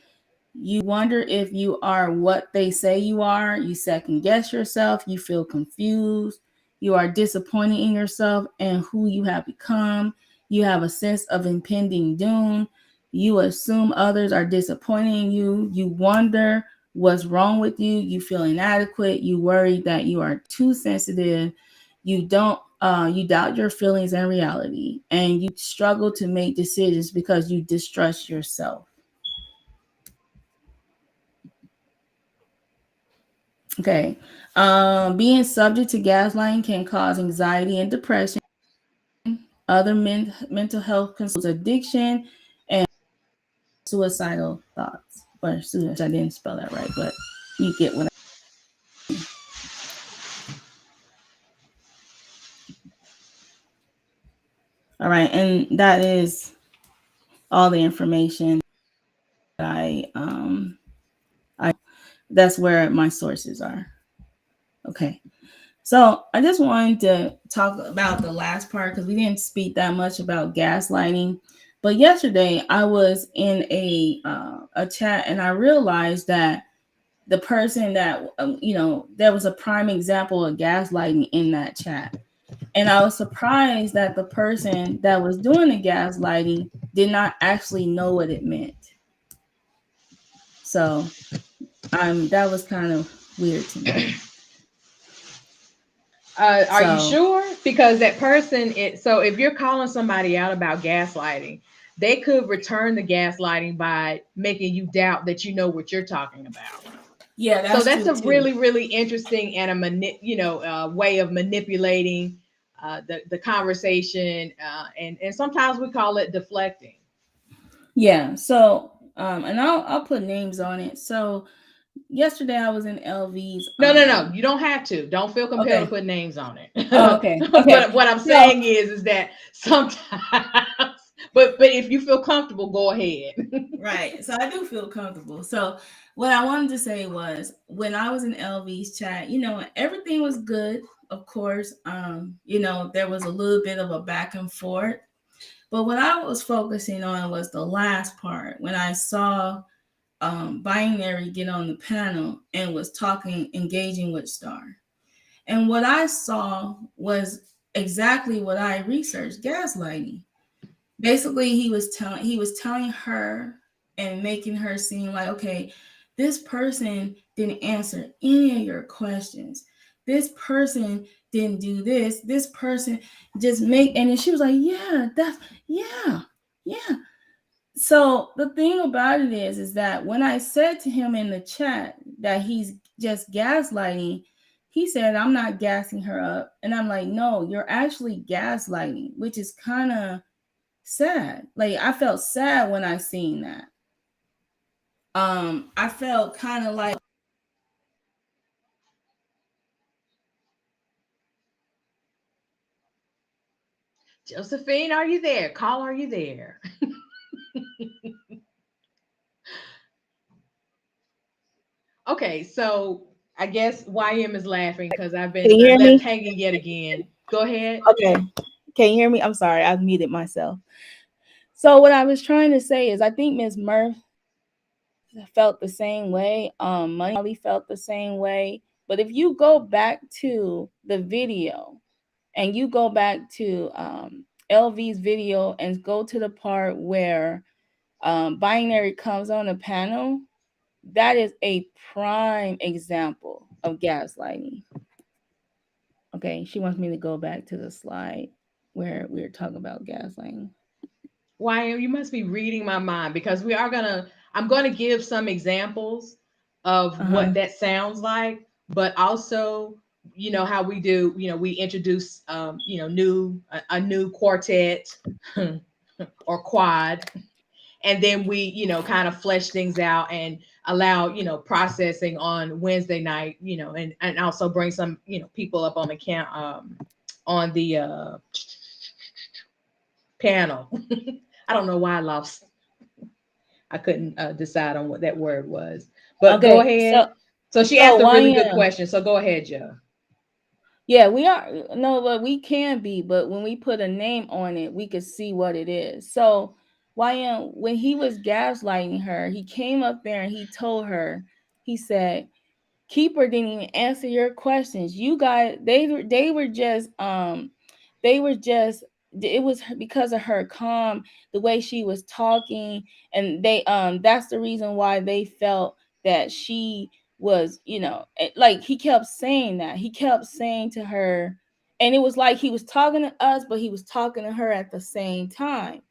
You wonder if you are what they say you are. You second guess yourself. You feel confused. You are disappointed in yourself and who you have become. You have a sense of impending doom. You assume others are disappointing in you. You wonder what's wrong with you. You feel inadequate. You worry that you are too sensitive. You doubt your feelings and reality, and you struggle to make decisions because you distrust yourself. Okay. Being subject to gaslighting can cause anxiety and depression, other mental health concerns, addiction, and suicidal thoughts. Or suicide, I didn't spell that right, but you get what All right, and that is all the information that I That's where my sources are. Okay. So I just wanted to talk about the last part because we didn't speak that much about gaslighting. But yesterday I was in a chat and I realized that the person that there was a prime example of gaslighting in that chat. And I was surprised that the person that was doing the gaslighting did not actually know what it meant. So that was kind of weird to me. Are you sure? Because that person, so if you're calling somebody out about gaslighting, they could return the gaslighting by making you doubt that you know what you're talking about. Yeah, So that's that's true a too. really, really interesting and way of manipulating the conversation, and sometimes we call it deflecting. Yeah. So and I'll put names on it. So yesterday I was in LV's. No. You don't have to. Don't feel compelled to Okay. put names on it. Oh, okay. Okay. But what I'm So saying is that sometimes, but if you feel comfortable, go ahead. right. So I do feel comfortable. So what I wanted to say was when I was in LV's chat, everything was good. Of course, there was a little bit of a back and forth. But what I was focusing on was the last part when I saw Binary get on the panel and was engaging with Star. And what I saw was exactly what I researched: gaslighting. Basically, he was telling her and making her seem like, okay, this person didn't answer any of your questions. This person didn't do this. This person and then she was like, yeah, yeah. So the thing about it is that when I said to him in the chat that he's just gaslighting, he said, I'm not gassing her up. And I'm like, no, you're actually gaslighting, which is kind of sad. Like I felt sad when I seen that. I felt kind of like Josephine, are you there? Call, are you there? Okay, so I guess YM is laughing because I've can been you hear left me? hanging yet again. Go ahead. Okay. Can you hear me? I'm sorry, I've muted myself. So what I was trying to say is I think Ms. Murph felt the same way. Money probably felt the same way. But if you go back to the video and you go back to LV's video and go to the part where Binary comes on the panel, that is a prime example of gaslighting. Okay, she wants me to go back to the slide where we were talking about gaslighting. YM, you must be reading my mind because I'm gonna give some examples of what that sounds like, but also, how we do, we introduce, a new quartet or quad, and then we, kind of flesh things out and allow, processing on Wednesday night, and also bring some, people up on the on the panel. I don't know why I couldn't decide on what that word was, but go Okay, ahead. So she so asked a really why good question. So go ahead, Joe. yeah, we are no, but we can be, but when we put a name on it, we could see what it is. So when he was gaslighting her, he came up there and he told her, he said, Keeper didn't even answer your questions. You guys, they were just it was because of her calm, the way she was talking, and that's the reason why they felt that she was, like he kept saying that. He kept saying to her, and it was like he was talking to us, but he was talking to her at the same time.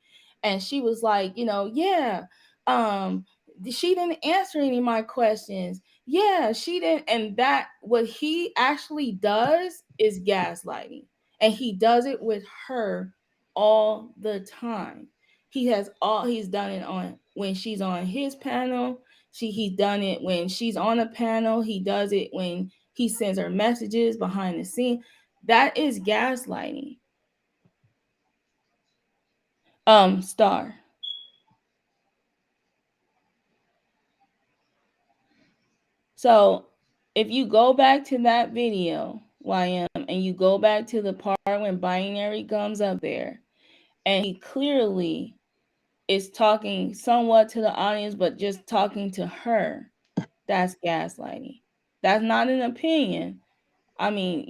And she was like, yeah, um, she didn't answer any of my questions. Yeah, she didn't. And that what he actually does is gaslighting. And he does it with her all the time. He's done it on when she's on his panel. He's done it when she's on a panel. He does it when he sends her messages behind the scene. That is gaslighting. Star. So if you go back to that video, YM, and you go back to the part when Binary comes up there, and he clearly is talking somewhat to the audience, but just talking to her, that's gaslighting. That's not an opinion. I mean,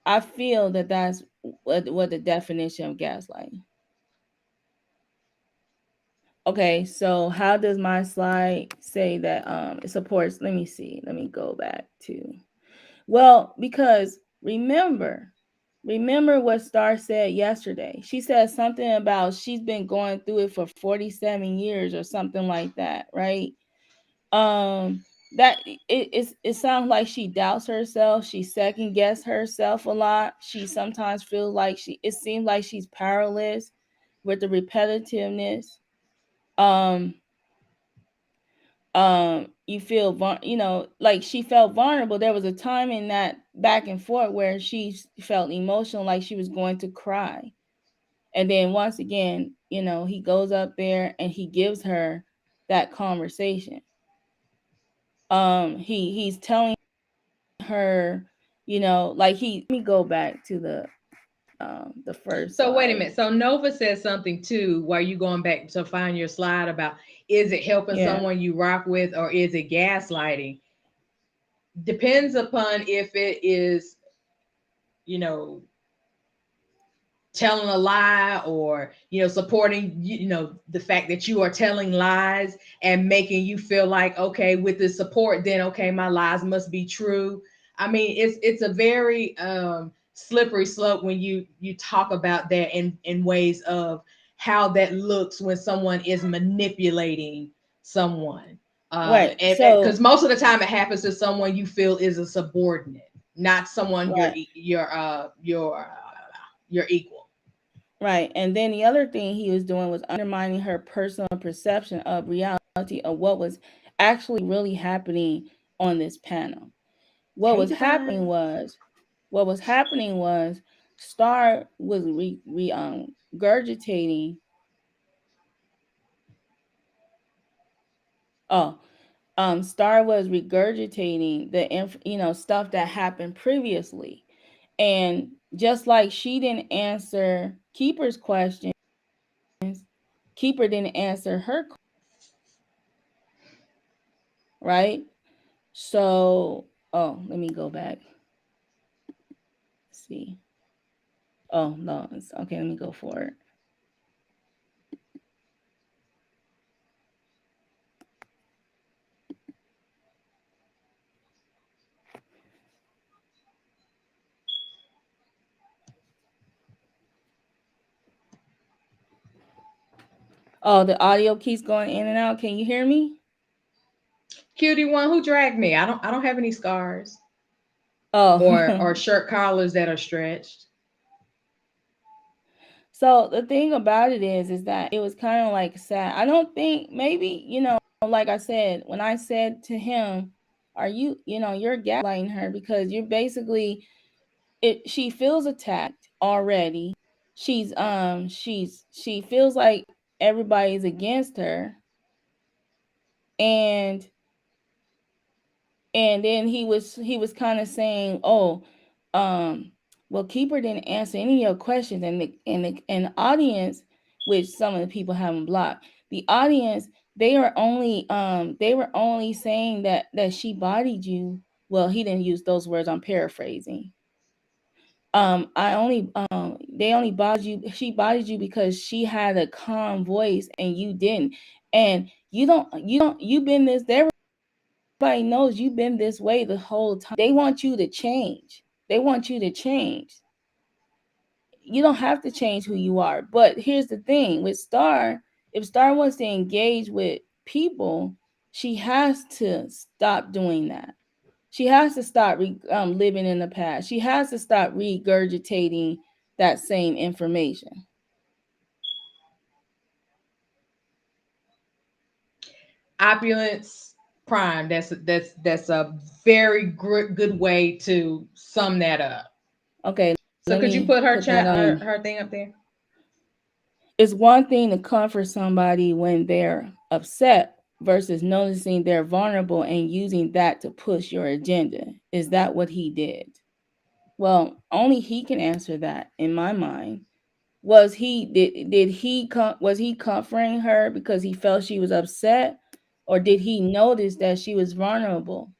I feel that that's what the definition of gaslighting. Okay, so how does my slide say that it supports? Let me see. Let me go back to. Well, because remember what Star said yesterday. She said something about she's been going through it for 47 years or something like that, right? Um that it sounds like she doubts herself, she second guess herself a lot. She sometimes feels like it seems like she's powerless with the repetitiveness. Um you feel like she felt vulnerable. There was a time in that back and forth where she felt emotional, like she was going to cry. And then once again, he goes up there and he gives her that conversation. He's telling her, like he let me go back to the first So wait a slide. minute. So Nova says something too, while you going back to find your slide about, is it helping Yeah. someone you rock with or is it gaslighting? Depends upon if it is, you know, telling a lie, or supporting the fact that you are telling lies and making you feel like, okay, with the support, then okay, my lies must be true. I mean, it's a very slippery slope when you talk about that in ways of how that looks when someone is manipulating someone, Right. and because So, most of the time it happens to someone you feel is a subordinate, not someone right. your equal. Right. And then the other thing he was doing was undermining her personal perception of reality of what was actually really happening on this panel. What Hey, was happening Divine. was what was happening was Star was regurgitating. Oh, Star was regurgitating stuff that happened previously. And just like she didn't answer Keeper's questions, Keeper didn't answer her, right? So, oh, let me go back. Let's see. Oh, no. Okay, let me go for it. Oh, the audio keeps going in and out. Can you hear me? Cutie one, who dragged me? I don't have any scars or Oh. shirt collars that are stretched. So the thing about it is that it was kind of like sad. I don't think maybe, like I said, when I said to him, are you, you're gaslighting her because you're basically she feels attacked already. She feels like everybody's against her. And then he was kind of saying, "Oh, um, well, Keeper didn't answer any of your questions," and the audience, which some of the people haven't blocked, the audience, they were only saying that she bodied you. Well, he didn't use those words. I'm paraphrasing. I only they only bodied you. She bodied you because she had a calm voice and you didn't, and you've been this. Everybody knows you've been this way the whole time. They want you to change. They want you to change. You don't have to change who you are. But here's the thing with Star, if Star wants to engage with people, she has to stop doing that. She has to stop living in the past. She has to stop regurgitating that same information. Opulence prime. That's a very good way to sum that up. Okay, So let could you me put her put that chat her, on. her thing up there? It's one thing to comfort somebody when they're upset versus noticing they're vulnerable and using that to push your agenda? Is that what he did? Well, only he can answer that in my mind. Was he comforting her because he felt she was upset, or did he notice that she was vulnerable?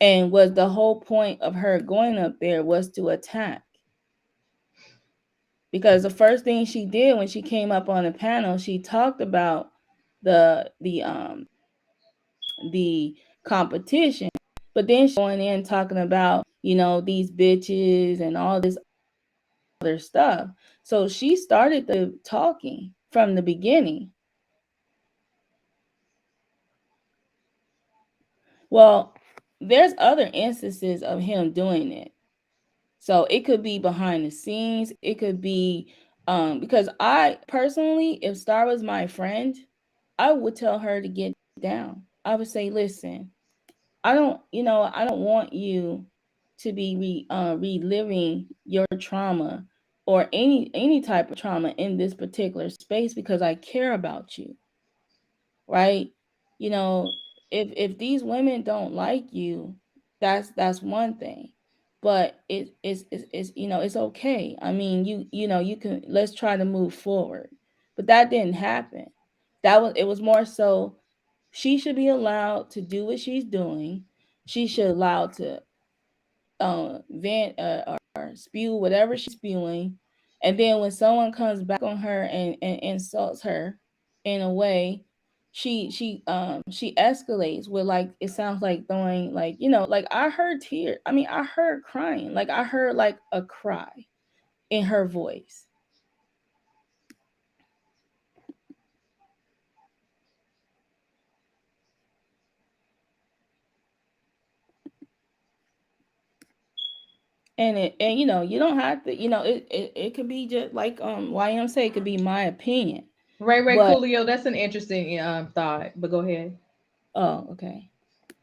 And was the whole point of her going up there was to attack? Because the first thing she did when she came up on the panel, she talked about the competition, but then she going in talking about, these bitches and all this other stuff. So she started the talking from the beginning. Well, there's other instances of him doing it. So it could be behind the scenes. It could be because I personally, if Star was my friend, I would tell her to get down. I would say, listen, I don't want you to be reliving your trauma or any type of trauma in this particular space because I care about you, right? You know, if these women don't like you, that's one thing, but it's it's okay. I mean, you can, let's try to move forward, but that didn't happen. It was more so she should be allowed to do what she's doing. She should allow to vent or spew whatever she's spewing, and then when someone comes back on her and insults her in a way, she escalates with, like, it sounds like throwing, like, like I heard tears. I mean, I heard crying. Like I heard like a cry in her voice. And you don't have to, it could be just like YM say, it could be my opinion. Ray But Coolio, that's an interesting thought. But go ahead. oh, okay.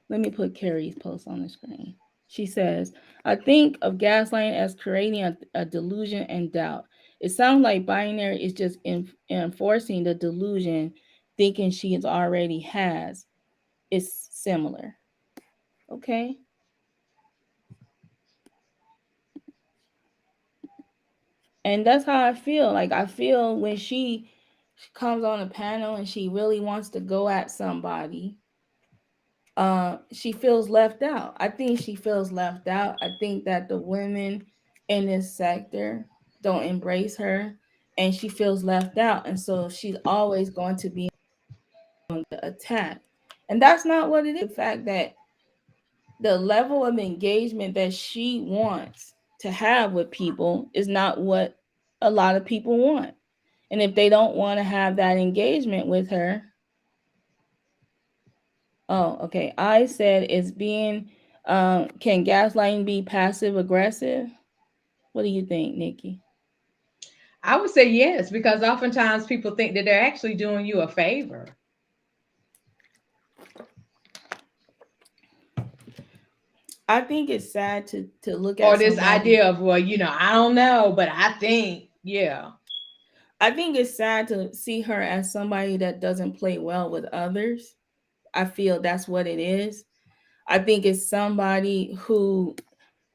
Let me put Carrie's post on the screen. She says, I think of gaslighting as creating a delusion and doubt. It sounds like binary is just enforcing the delusion, thinking she is already has. It's similar. Okay. And that's how I feel. Like, I feel when she comes on a panel and she really wants to go at somebody, she feels left out. I think she feels left out. I think that the women in this sector don't embrace her, and she feels left out. And so she's always going to be on the attack. And that's not what it is. The fact that the level of engagement that she wants to have with people is not what a lot of people want. And if they don't want to have that engagement with her, oh, okay. I said it's being, can gaslighting be passive aggressive? What do you think, Nikki? I would say yes, because oftentimes people think that they're actually doing you a favor. I think it's sad to look Or at this somebody. idea of, well, I don't know, but I think, yeah. I think it's sad to see her as somebody that doesn't play well with others. I feel that's what it is. I think it's somebody who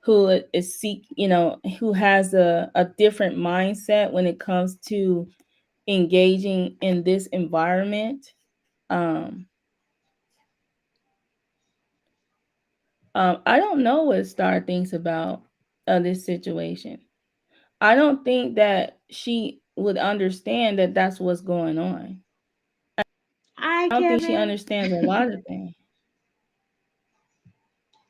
is who has a different mindset when it comes to engaging in this environment. Um, I don't know what Star thinks about this situation. I don't think that she would understand that that's what's going on. Hi, I don't think she Kevin. understands a lot of things.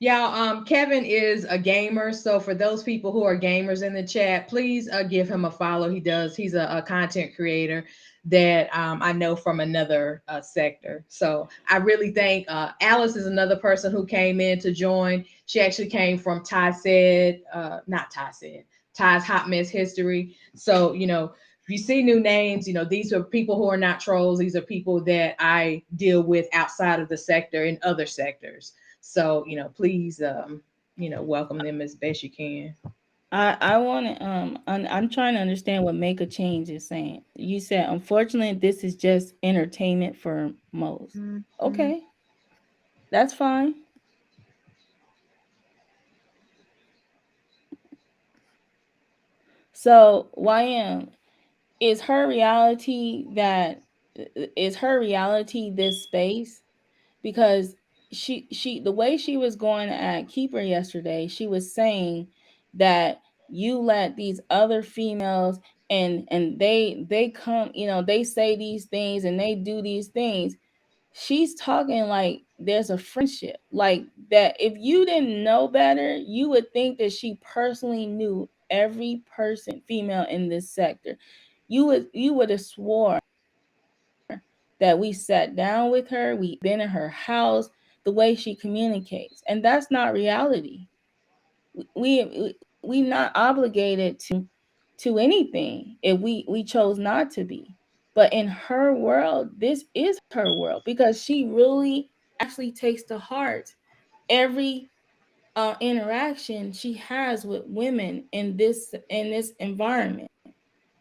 Y'all, Kevin is a gamer. So for those people who are gamers in the chat, please give him a follow. He's a content creator that I know from another sector. So I really think Alice is another person who came in to join. She actually came from not Ty said, Ty's Hot Mess History. So, if you see new names, these are people who are not trolls. These are people that I deal with outside of the sector in other sectors. So, please, welcome them as best you can. I want to I'm trying to understand what make a change is saying. You said unfortunately this is just entertainment for most. Mhm. Okay, that's fine. So YM, is her reality that is her reality this space? Because she the way she was going at Keeper yesterday, she was saying that you let these other females and they come, they say these things and they do these things. She's talking like there's a friendship, like that. If you didn't know better, you would think that she personally knew every person, female in this sector. You would have swore that we sat down with her, we been in her house, the way she communicates. And that's not reality. We not obligated to anything if we chose not to be. But in her world, this is her world because she really actually takes to heart every interaction she has with women in this environment.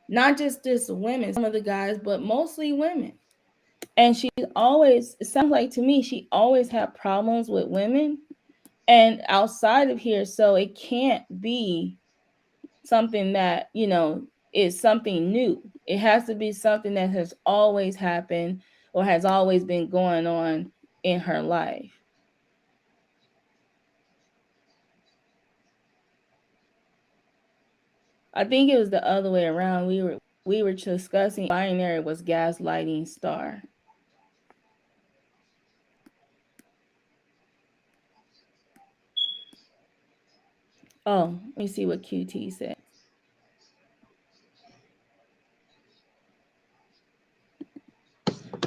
Not just this women, some of the guys, but mostly women. And she always, it sounds like to me, she always had problems with women and outside of here. So it can't be something that, is something new. It has to be something that has always happened or has always been going on in her life. I think it was the other way around. We were discussing binary was gaslighting Star. Oh, let me see what QT said.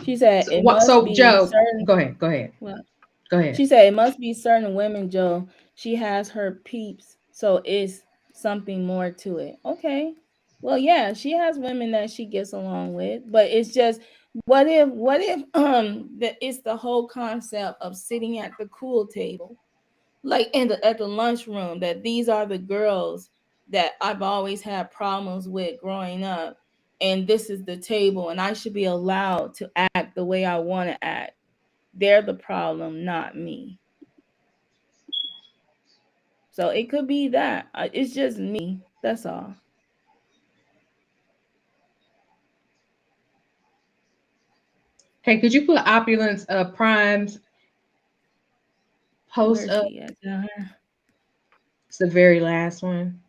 She said So, it what? must So be Joe, certain. go ahead. Go ahead. Well, Go ahead. she said it must be certain women, Joe. She has her peeps, so it's something more to it. Okay. Well, yeah, she has women that she gets along with, but it's just what if it's the whole concept of sitting at the cool table, like at the lunchroom, that these are the girls that I've always had problems with growing up, and this is the table, and I should be allowed to act the way I want to act. They're the problem, not me. So it could be that. It's just me. That's all. Hey, could you put Opulence Prime's post Where is up? she at? Down here? It's the very last one.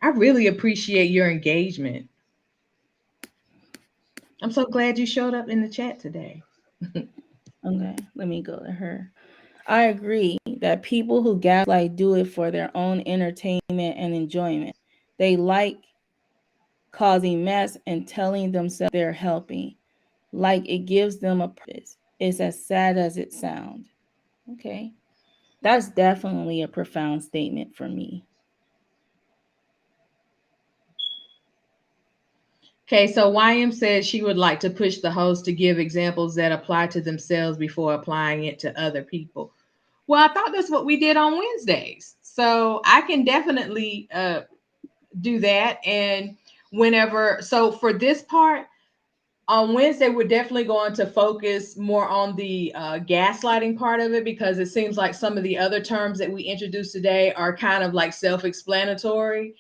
I really appreciate your engagement. I'm so glad you showed up in the chat today. Okay, let me go to her. I agree that people who gaslight do it for their own entertainment and enjoyment. They like causing mess and telling themselves they're helping, like it gives them a purpose. It's as sad as it sounds. Okay, that's definitely a profound statement for me. Okay, so YM says she would like to push the host to give examples that apply to themselves before applying it to other people. Well, I thought that's what we did on Wednesdays. So I can definitely do that. And whenever, so for this part, on Wednesday, we're definitely going to focus more on the gaslighting part of it because it seems like some of the other terms that we introduced today are kind of like self explanatory.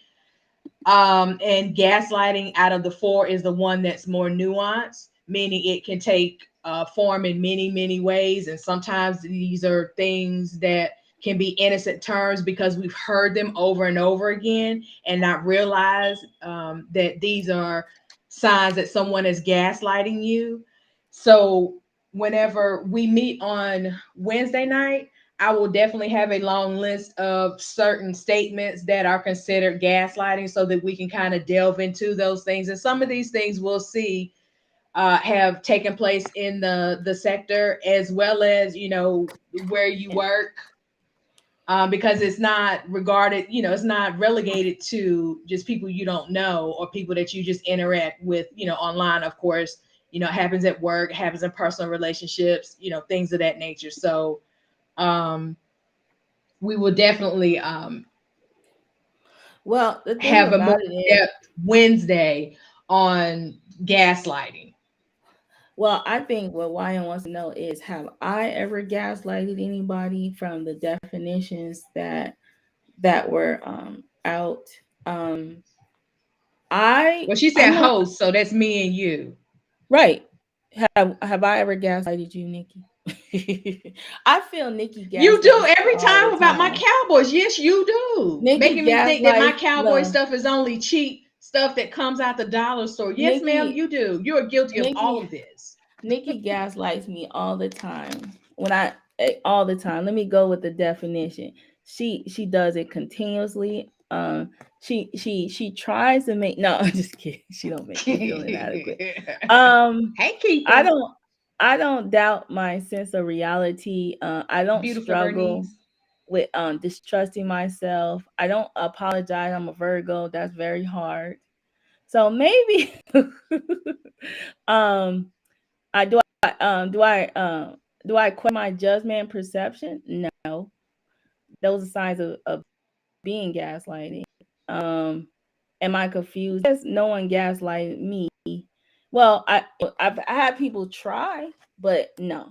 And gaslighting out of the four is the one that's more nuanced, meaning it can take form in many, many ways. And sometimes these are things that can be innocent terms because we've heard them over and over again and not realize that these are signs that someone is gaslighting you. So, whenever we meet on Wednesday night, I will definitely have a long list of certain statements that are considered gaslighting so that we can kind of delve into those things. And some of these things we'll see have taken place in the sector as well as, where you work. Because it's not regarded, it's not relegated to just people you don't know or people that you just interact with, online, of course. It happens at work, happens in personal relationships, things of that nature. So, um, we will definitely Well, the thing have a more about it is, depth Wednesday on gaslighting. well, I think what Ryan wants to know is, have I ever gaslighted anybody from the definitions that were out? Um, I Well, she I'm said not host, so that's me and you. right. Have I ever gaslighted you, Nikki? I feel Nikki You do gaslights me every all the time about my time. Cowboys. Yes, you do. Nikki Making me think that my gaslights cowboy look, stuff is only cheap stuff that comes out the dollar store. Yes, ma'am, Nikki you do. You are guilty of all Nikki of this. Nikki gaslights me all the time. All the time. Let me go with the definition. She does it continuously. She tries to make, no, I'm just kidding. She don't make me feel inadequate. Um Hey, I Keeper. don't I don't doubt my sense of reality. I don't Beautiful struggle Bernice. with distrusting myself. I don't apologize. I'm a Virgo. That's very hard. So maybe um I do I do I question my judgment and perception? No. Those are signs of being gaslighting. Um am I confused? Yes, no one gaslighted me. Well, I had people try, but no.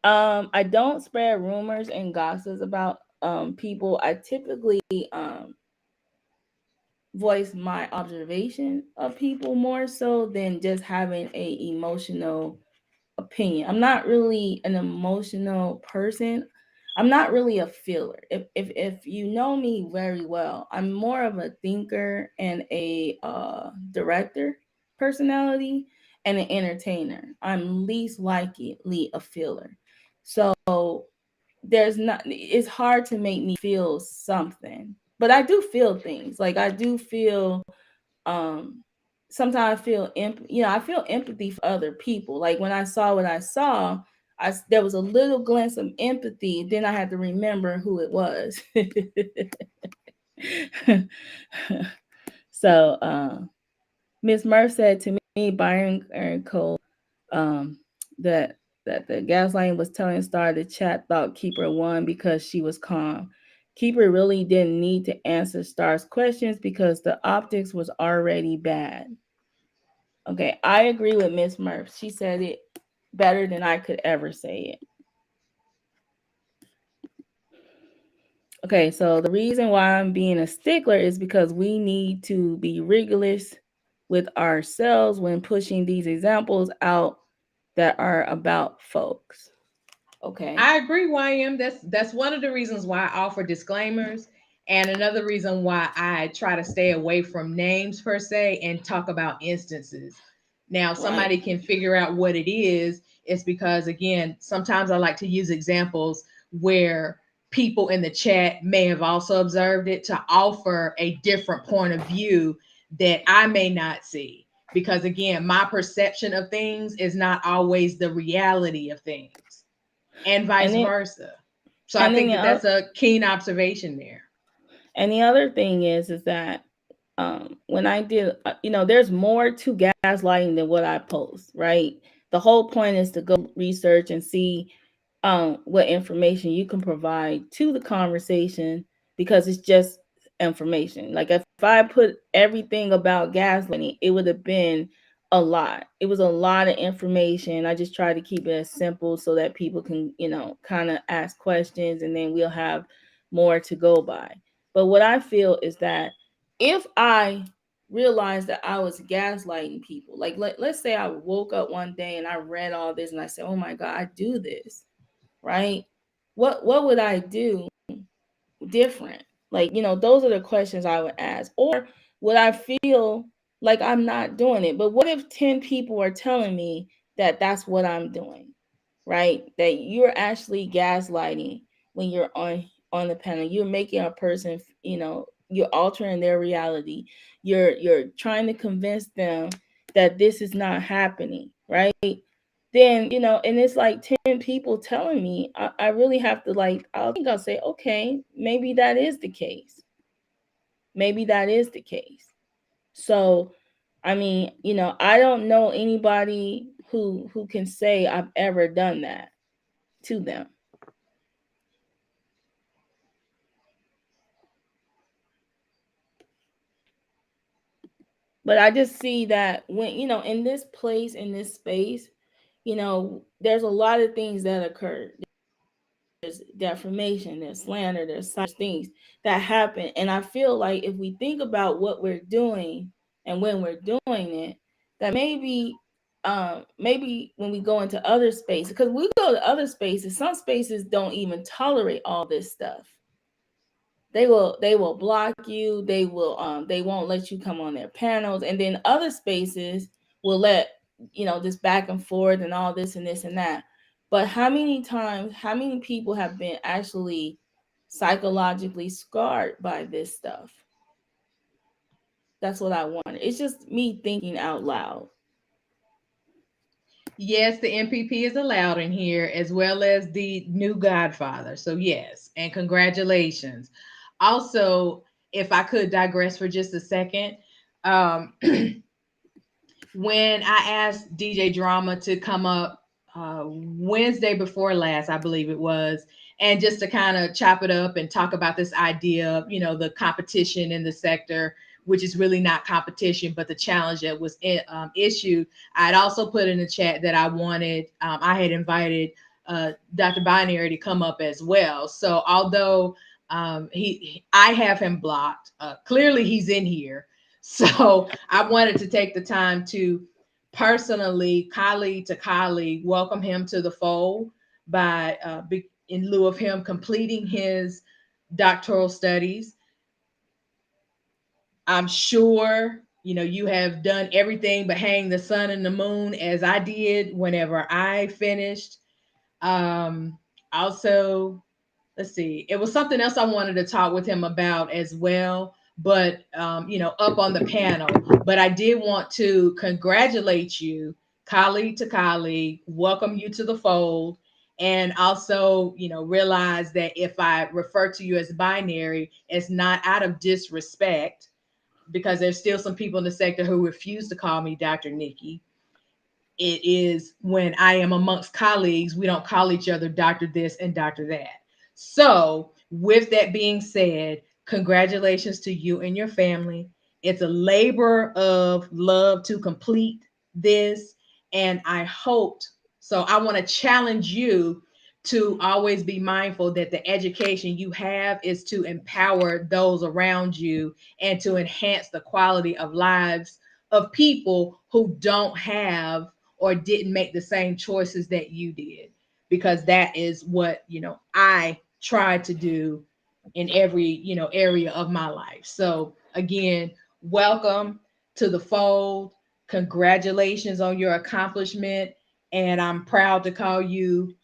I don't spread rumors and gossips about people. I typically voice my observation of people more so than just having a emotional opinion. I'm not really an emotional person. I'm not really a feeler. If you know me very well, I'm more of a thinker and a director personality and an entertainer. I'm least likely a feeler. So there's not, it's hard to make me feel something. But I do feel things. Like I do feel um sometimes I feel I feel empathy for other people. Like when I saw what I saw, there was a little glimpse of empathy, then I had to remember who it was. So Miss Murph said to me, Byron and Cole, um that the gaslighting was telling Star the chat thought Keeper won because she was calm. Keeper really didn't need to answer Star's questions because the optics was already bad. Okay, I agree with Miss Murph. She said it better than I could ever say it. Okay, so the reason why I'm being a stickler is because we need to be rigorous with ourselves when pushing these examples out that are about folks. Okay. I agree, YM. That's one of the reasons why I offer disclaimers, and another reason why I try to stay away from names per se and talk about instances. Now, Right. somebody can figure out what it is. It's because again, sometimes I like to use examples where people in the chat may have also observed it to offer a different point of view that I may not see. Because again, my perception of things is not always the reality of things and And vice then versa. So I and then think the that other that's a keen observation there. and the other thing is that when I did, there's more to gaslighting than what I post, right? The whole point is to go research and see what information you can provide to the conversation because it's just information. Like if I put everything about gaslighting, it would have been a lot. It was a lot of information. I just tried to keep it as simple so that people can, kind of ask questions and then we'll have more to go by. But what I feel is that if I realized that I was gaslighting people, like let's say I woke up one day and I read all this and I said, oh my God, I do this, right? What would I do different? Like, those are the questions I would ask. Or would I feel like I'm not doing it? But what if 10 people are telling me that that's what I'm doing, right? That you're actually gaslighting when you're on the panel. You're making a person, you're altering their reality. You're trying to convince them that this is not happening, right? Then, and it's like 10 people telling me, I really have to, like, I'll say, okay, maybe that is the case. Maybe that is the case. So, I mean, I don't know anybody who can say I've ever done that to them. But I just see that when, in this place, in this space, there's a lot of things that occur. There's defamation, there's slander, there's such things that happen. And I feel like if we think about what we're doing and when we're doing it, that maybe when we go into other spaces, because we go to other spaces, some spaces don't even tolerate all this stuff. They will block you, they won't let you come on their panels, and then other spaces will let this back and forth and all this and this and that. But how many people have been actually psychologically scarred by this stuff? That's what I want. It's just me thinking out loud. Yes, the MPP is allowed in here as well as the new godfather. So, yes, and congratulations. Also, if I could digress for just a second, um, when I asked DJ Drama to come up Wednesday before last, I believe it was, and just to kind of chop it up and talk about this idea of, the competition in the sector, which is really not competition, but the challenge that was issued. I'd also put in the chat that I had invited Dr. Binary to come up as well. So although I have him blocked, clearly he's in here. So I wanted to take the time to personally, colleague to colleague, welcome him to the fold by in lieu of him completing his doctoral studies. I'm sure you have done everything but hang the sun and the moon as I did whenever I finished. Um, Also, let's see, it was something else I wanted to talk with him about as well, but up on the panel. But I did want to congratulate you, colleague to colleague, welcome you to the fold, and also realize that if I refer to you as binary, it's not out of disrespect, because there's still some people in the sector who refuse to call me Dr. Nikki. It is when I am amongst colleagues, we don't call each other Dr. this and Dr. that. So, with that being said, congratulations to you and your family. It's a labor of love to complete this. And I hoped, so I want to challenge you to always be mindful that the education you have is to empower those around you and to enhance the quality of lives of people who don't have or didn't make the same choices that you did, because that is what I tried to do in every area of my life. So again, welcome to the fold. Congratulations on your accomplishment, and I'm proud to call you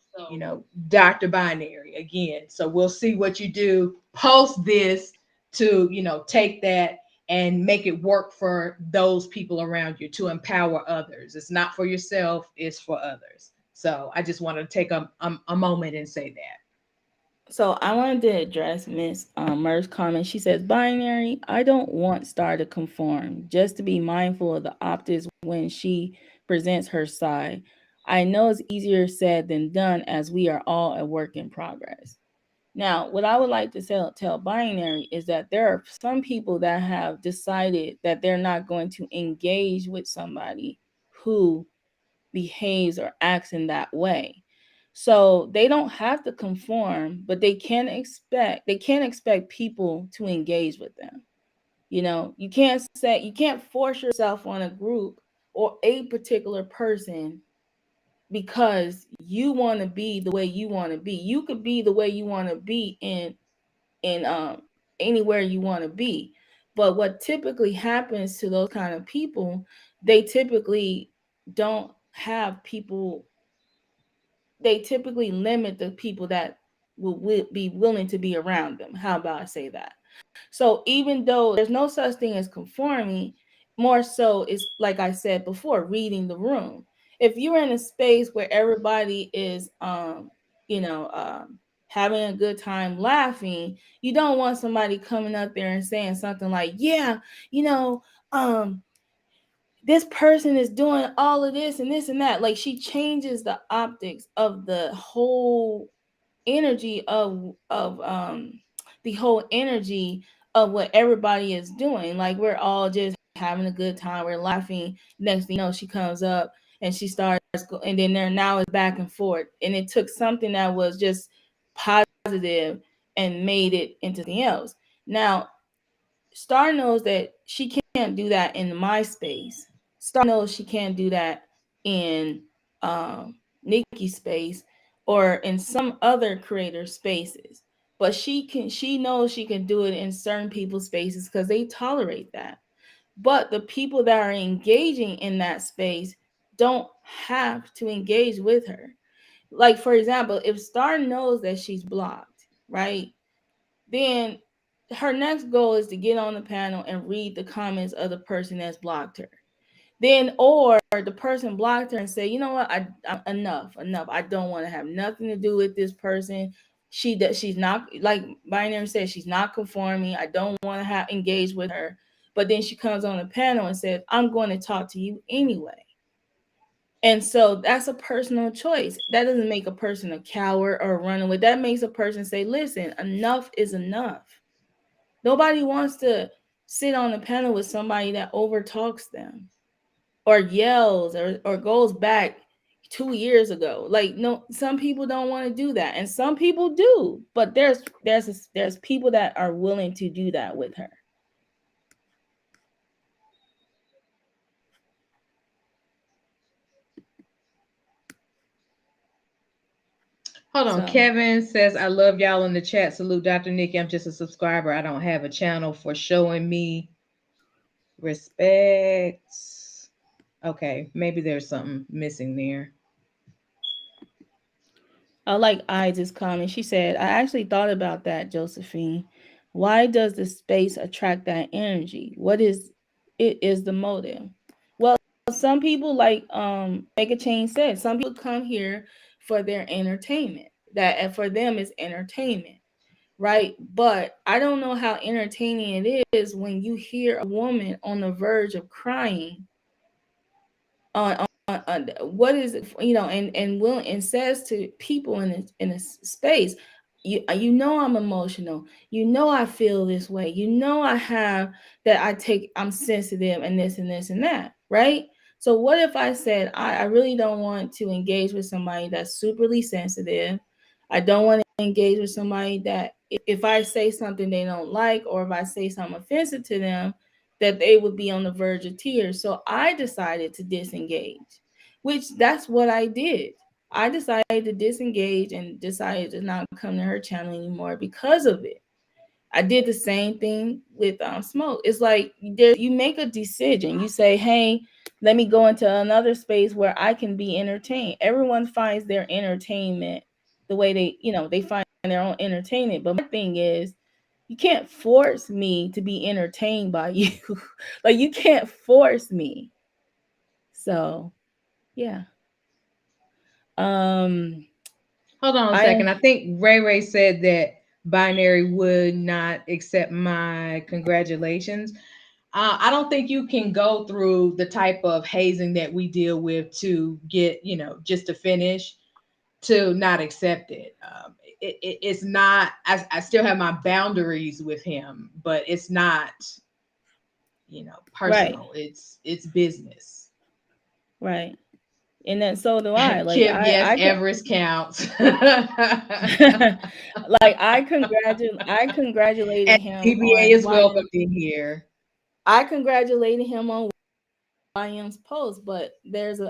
Dr. Binary again. So we'll see what you do post this to take that and make it work for those people around you, to empower others. It's not for yourself, it's for others. So I just wanted to take a moment and say that. So I wanted to address Miss Mur's comment. She says, binary, I don't want Star to conform, just to be mindful of the optics when she presents her side. I know it's easier said than done, as we are all a work in progress. Now, what I would like to tell binary is that there are some people that have decided that they're not going to engage with somebody who behaves or acts in that way. So they don't have to conform, but they can't expect people to engage with them. You can't force yourself on a group or a particular person because you want to be the way you want to be. You could be the way you want to be in anywhere you want to be. But what typically happens to those kind of people, they typically don't have people they typically limit the people that will be willing to be around them. How about I say that? So even though there's no such thing as conforming, more so it's like I said before, reading the room. If you're in a space where everybody is you know, having a good time laughing, you don't want somebody coming up there and saying something like, yeah, you know, this person is doing all of this and this and that. Like, she changes the optics of the whole energy of the whole energy of what everybody is doing. Like, we're all just having a good time, we're laughing. Next thing you know, she comes up and she starts, and then there now it's back and forth. And it took something that was just positive and made it into something else. Now, Star knows that she can't do that in my space. Star knows she can't do that in Nikki's space or in some other creator spaces. But she can. She knows she can do it in certain people's spaces because they tolerate that. But the people that are engaging in that space don't have to engage with her. Like, for example, if Star knows that she's blocked, right? Then her next goal is to get on the panel and read the comments of the person that's blocked her. Then, or the person blocked her and say, you know what, I enough. I don't want to have nothing to do with this person. She's not, like Binary said, she's not conforming. I don't want to have engaged with her. But then she comes on the panel and says, I'm going to talk to you anyway. And so that's a personal choice. That doesn't make a person a coward or a runaway. That makes a person say, listen, enough is enough. Nobody wants to sit on the panel with somebody that overtalks them or yells or goes back 2 years ago. Like, no, some people don't want to do that. And some people do. But there's people that are willing to do that with her. Hold on. So, Kevin says, I love y'all in the chat. Salute Dr. Nikki. I'm just a subscriber. I don't have a channel for showing me respect. Okay, maybe there's something missing there. I like I's comment. She said, I actually thought about that, Josephine. Why does the space attract that energy? What is it is the motive? Well, some people, like Make a Change said, some people come here for their entertainment. That for them is entertainment, right? But I don't know how entertaining it is when you hear a woman on the verge of crying on what is it, and will and says to people in a space, you know I'm emotional, you know I feel this way, you know I have that, I'm sensitive and this and this and that, right? So what if I said, I really don't want to engage with somebody that's superly sensitive. I don't want to engage with somebody that if I say something they don't like, or if I say something offensive to them, that they would be on the verge of tears. So I decided to disengage, which that's what I did. I decided to disengage and decided to not come to her channel anymore because of it. I did the same thing with Smoke. It's like you make a decision. You say, hey, let me go into another space where I can be entertained. Everyone finds their entertainment the way they find their own entertainment. But my thing is, you can't force me to be entertained by you. Like, you can't force me. So, yeah. Hold on a second. I think Ray said that Binary would not accept my congratulations. I don't think you can go through the type of hazing that we deal with to get, just to finish, to not accept it. It's not, I still have my boundaries with him, but it's not, personal. Right. It's business. Right. And then so do I. Like Kim, yes, I can Everest counts. like I congratulated And him DBA on is welcomed in here. I congratulated him on YM's post, but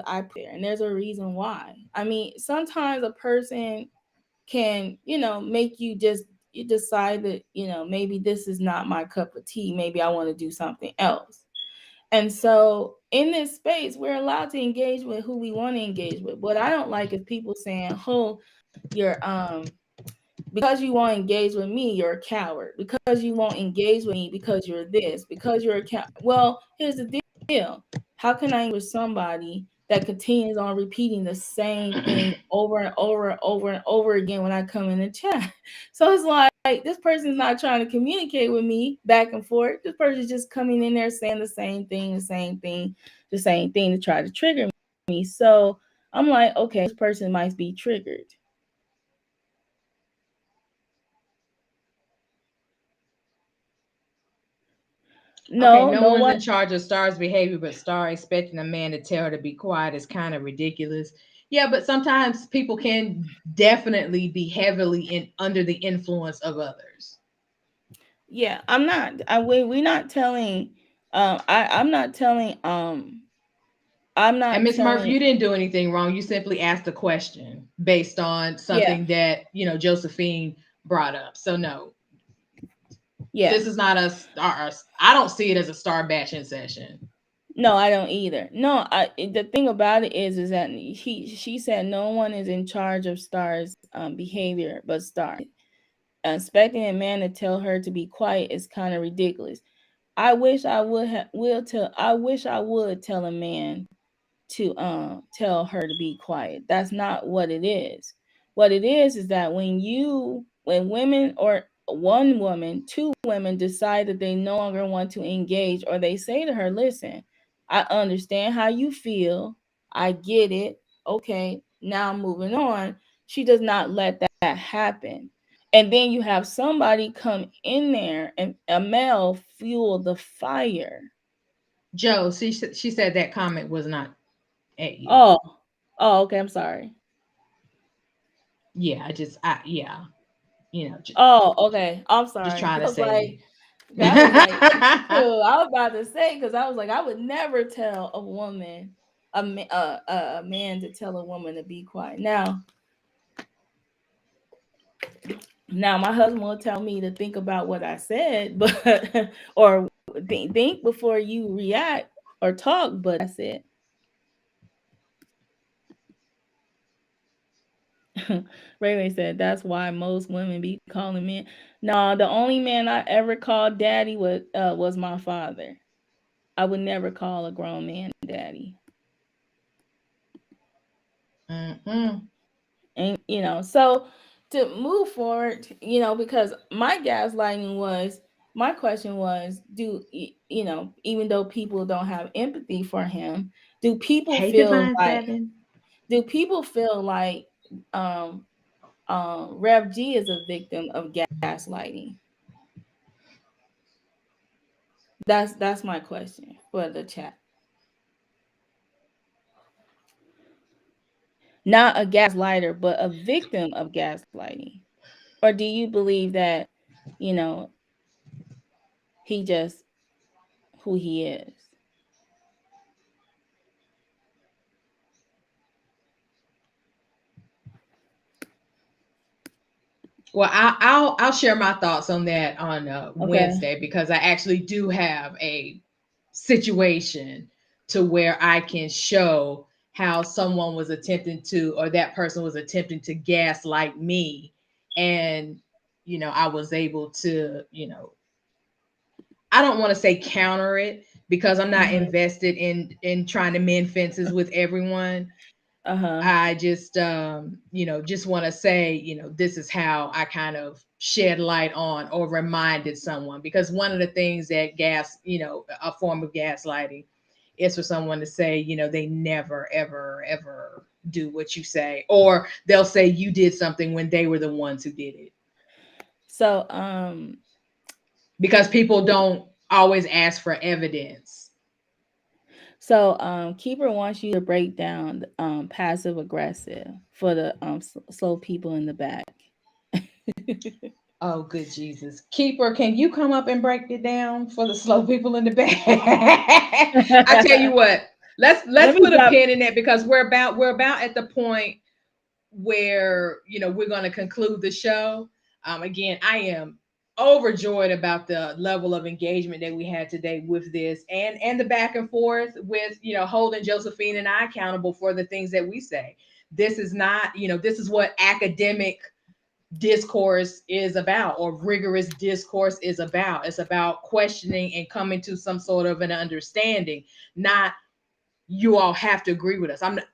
I put there and there's a reason why. I mean, sometimes a person can, make you decide that, maybe this is not my cup of tea. Maybe I want to do something else. And so in this space, we're allowed to engage with who we want to engage with. What I don't like is people saying, oh, you're because you won't engage with me, you're a coward. Because you won't engage with me because you're this, because you're a coward. Well, here's the deal. How can I engage with somebody that continues on repeating the same thing over and over and over and over again when I come in the chat? So it's like this person's not trying to communicate with me back and forth. This person's just coming in there saying the same thing to try to trigger me. So I'm like, okay, this person might be triggered. Okay, No, no no one's one. in charge of Star's behavior, but Star expecting a man to tell her to be quiet is kind of ridiculous. Yeah, but sometimes people can definitely be heavily in under the influence of others. Yeah, I'm not. We not telling. I'm not telling. I'm And not Miss Murphy, telling. you didn't do anything wrong. You simply asked a question based on Yeah, something that, Josephine brought up. So no, yeah. this is not I don't see it as a star bashing session. No, I don't either. No, the thing about it is that she said no one is in charge of Star's behavior but Star. Expecting a man to tell her to be quiet is kind of ridiculous. I wish I would will tell. I wish I would tell a man to tell her to be quiet. That's not what it is. What it is that when women or one woman, two women decide that they no longer want to engage, or they say to her, listen, I understand how you feel. I get it. Okay, now moving on. She does not let that happen. And then you have somebody come in there and a male fuel the fire. Joe, she said that comment was not at you. Oh, oh, okay. I'm sorry. Yeah, yeah, Oh, okay. I'm just sorry. trying to say. That was like, ew, I was about to say because I was like, I would never tell a woman, a man to tell a woman to be quiet. Now my husband will tell me to think about what I said, but or think before you react or talk. But that's it. Ray Ray said that's why most women be calling men. No, the only man I ever called daddy was my father. I would never call a grown man daddy. Mm-mm. And so to move forward, because my question was, even though people don't have empathy for him, do people Hey, feel Divine like Seven. do people feel like um Rev G is a victim of gaslighting? That's my question for the chat. Not a gaslighter, but a victim of gaslighting. Or do you believe that, you know, he just who he is? Well, I'll share my thoughts on that on Okay. Wednesday because I actually do have a situation to where I can show how someone was attempting to, or that person was attempting to gaslight me, and I was able to, I don't want to say counter it because I'm not Mhm. invested in trying to mend fences with everyone. Uh-huh. I just just want to say, this is how I kind of shed light on or reminded someone, because one of the things that a form of gaslighting is for someone to say, they never ever ever do what you say, or they'll say you did something when they were the ones who did it, So because people don't always ask for evidence. Keeper wants you to break down passive aggressive for the slow people in the back. Oh, good Jesus. Keeper, can you come up and break it down for the slow people in the back? I tell you what, Let let's me put a drop. pin in that because we're about at the point where we're going to conclude the show. Again, I am overjoyed about the level of engagement that we had today with this, and the back and forth with holding Josephine and I accountable for the things that we say. This is not, this is what academic discourse is about, or rigorous discourse is about. It's about questioning and coming to some sort of an understanding, not you all have to agree with us. I'm not,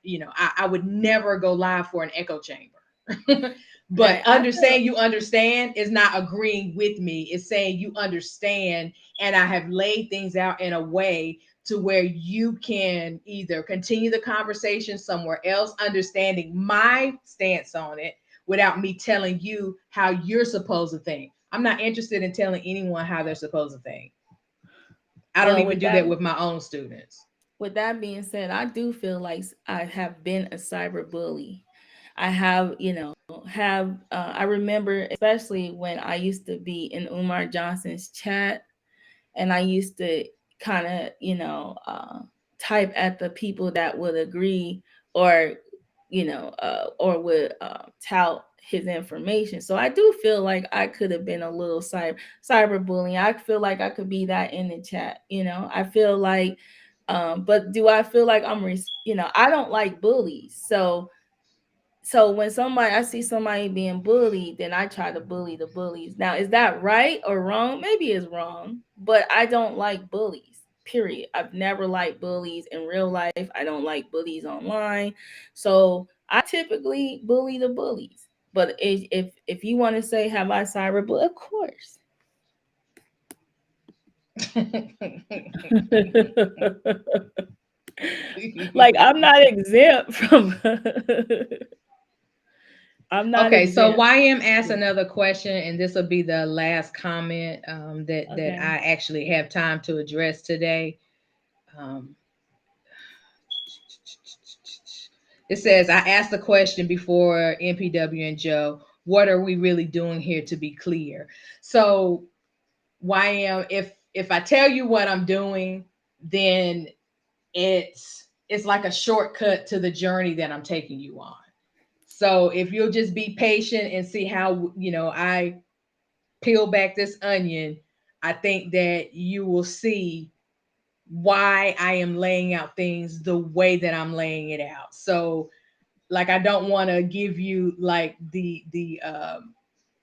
I would never go live for an echo chamber. But Right. I feel saying you understand is not agreeing with me. It's saying you understand, and I have laid things out in a way to where you can either continue the conversation somewhere else, understanding my stance on it without me telling you how you're supposed to think. I'm not interested in telling anyone how they're supposed to think. I don't Well, even do that with my own students. with that being said, I do feel like I have been a cyber bully. I have, I remember especially when I used to be in Umar Johnson's chat, and I used to kind of, type at the people that would agree, or, or would tout his information. So I do feel like I could have been a little cyberbullying. I feel like I could be that in the chat. I feel like, but do I feel like I don't like bullies. So when somebody I see somebody being bullied, then I try to bully the bullies. Now, is that right or wrong? Maybe it's wrong, but I don't like bullies. Period. I've never liked bullies in real life. I don't like bullies online. So I typically bully the bullies. But if you want to say have I cyberbullied, of course. Like I'm not exempt from I'm not Okay, so exempt. YM asked another question, and this will be the last comment that Okay. I actually have time to address today. Um, it says, I asked the question before NPW and Joe, what are we really doing here to be clear? So YM, if I tell you what I'm doing, then it's like a shortcut to the journey that I'm taking you on. So if you'll just be patient and see how I peel back this onion, I think that you will see why I am laying out things the way that I'm laying it out. So like I don't want to give you like the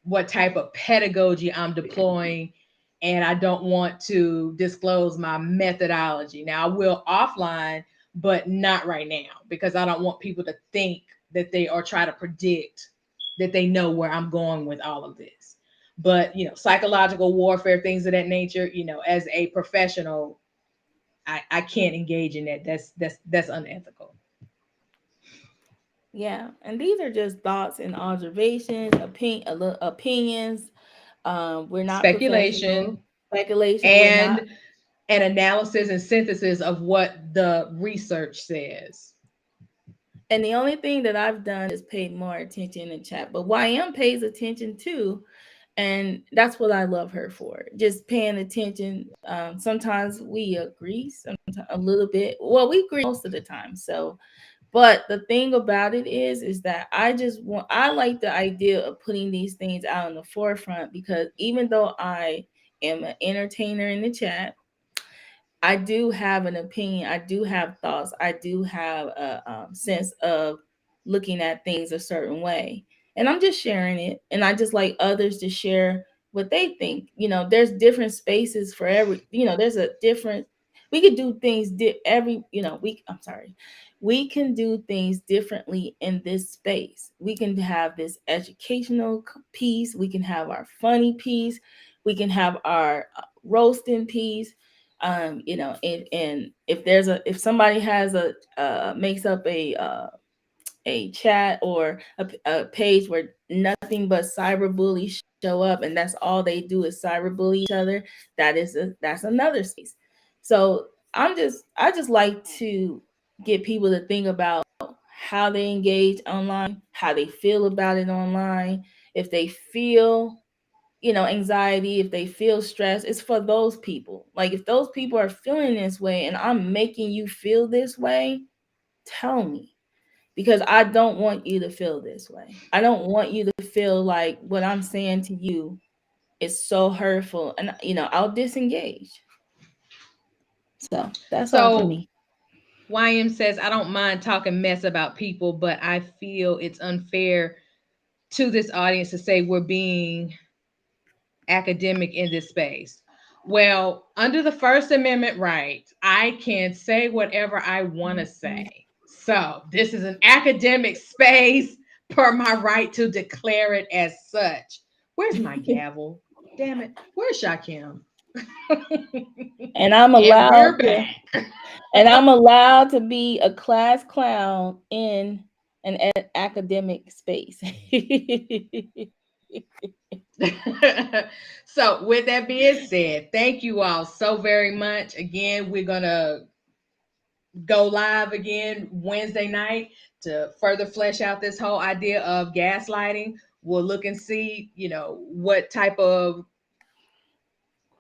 what type of pedagogy I'm deploying, and I don't want to disclose my methodology. Now I will offline, but not right now, because I don't want people to think that they are trying to predict that they know where I'm going with all of this. But psychological warfare, things of that nature, as a professional, I can't engage in that. That's unethical. Yeah, and these are just thoughts and observations, opinions. We're not professionals. Speculation Speculation. We're not. and an analysis and synthesis of what the research says. And the only thing that I've done is paid more attention in chat. But YM pays attention too, and that's what I love her for. Just paying attention. Sometimes we agree, sometimes a little bit. Well, we agree most of the time. So, but the thing about it is that I like the idea of putting these things out in the forefront, because even though I am an entertainer in the chat, I do have an opinion. I do have thoughts. I do have a sense of looking at things a certain way. And I'm just sharing it. And I just like others to share what they think. There's different spaces for there's a different, we could do things we can do things differently in this space. We can have this educational piece. We can have our funny piece. We can have our roasting piece. And if somebody has makes up a chat or a page where nothing but cyberbullies show up, and that's all they do is cyberbully each other, that's another space. So I just like to get people to think about how they engage online, how they feel about it online. If they feel anxiety, if they feel stress, it's for those people. Like if those people are feeling this way and I'm making you feel this way, tell me, because I don't want you to feel this way. I don't want you to feel like what I'm saying to you is so hurtful, and I'll disengage. So that's all for So me. YM says, I don't mind talking mess about people, but I feel it's unfair to this audience to say we're being academic in this space. Well, under the First Amendment right, I can say whatever I want to say. So this is an academic space per my right to declare it as such. Where's my gavel? Damn it. Where's Shakim? And I'm And allowed we're to back. and I'm allowed to be a class clown in an academic space. So, with that being said, thank you all so very much. Again, we're going to go live again Wednesday night to further flesh out this whole idea of gaslighting. We'll look and see, what type of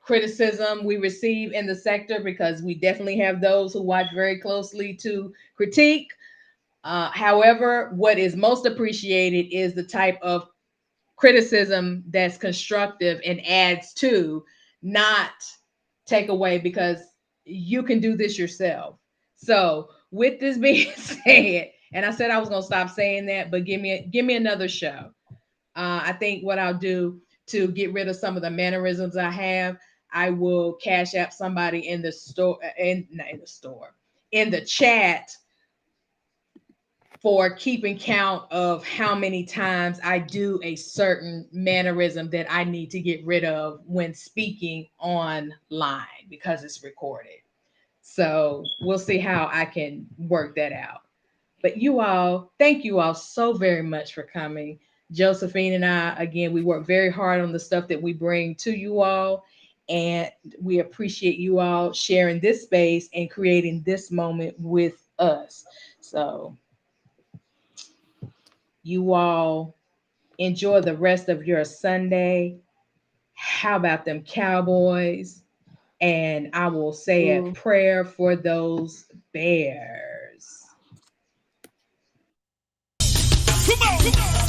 criticism we receive in the sector, because we definitely have those who watch very closely to critique. However, what is most appreciated is the type of criticism that's constructive and adds to, not take away, because you can do this yourself. So, with this being said, and I said I was gonna stop saying that, but give me another show. I think what I'll do to get rid of some of the mannerisms I have, I will cash app somebody in the store, not in the store, in the chat, for keeping count of how many times I do a certain mannerism that I need to get rid of when speaking online, because it's recorded. So we'll see how I can work that out. But you all, thank you all so very much for coming. Josephine and I, again, we work very hard on the stuff that we bring to you all. And we appreciate you all sharing this space and creating this moment with us. So you all enjoy the rest of your Sunday. How about them Cowboys? And I will say a Ooh. prayer for those Bears. Come on, come on.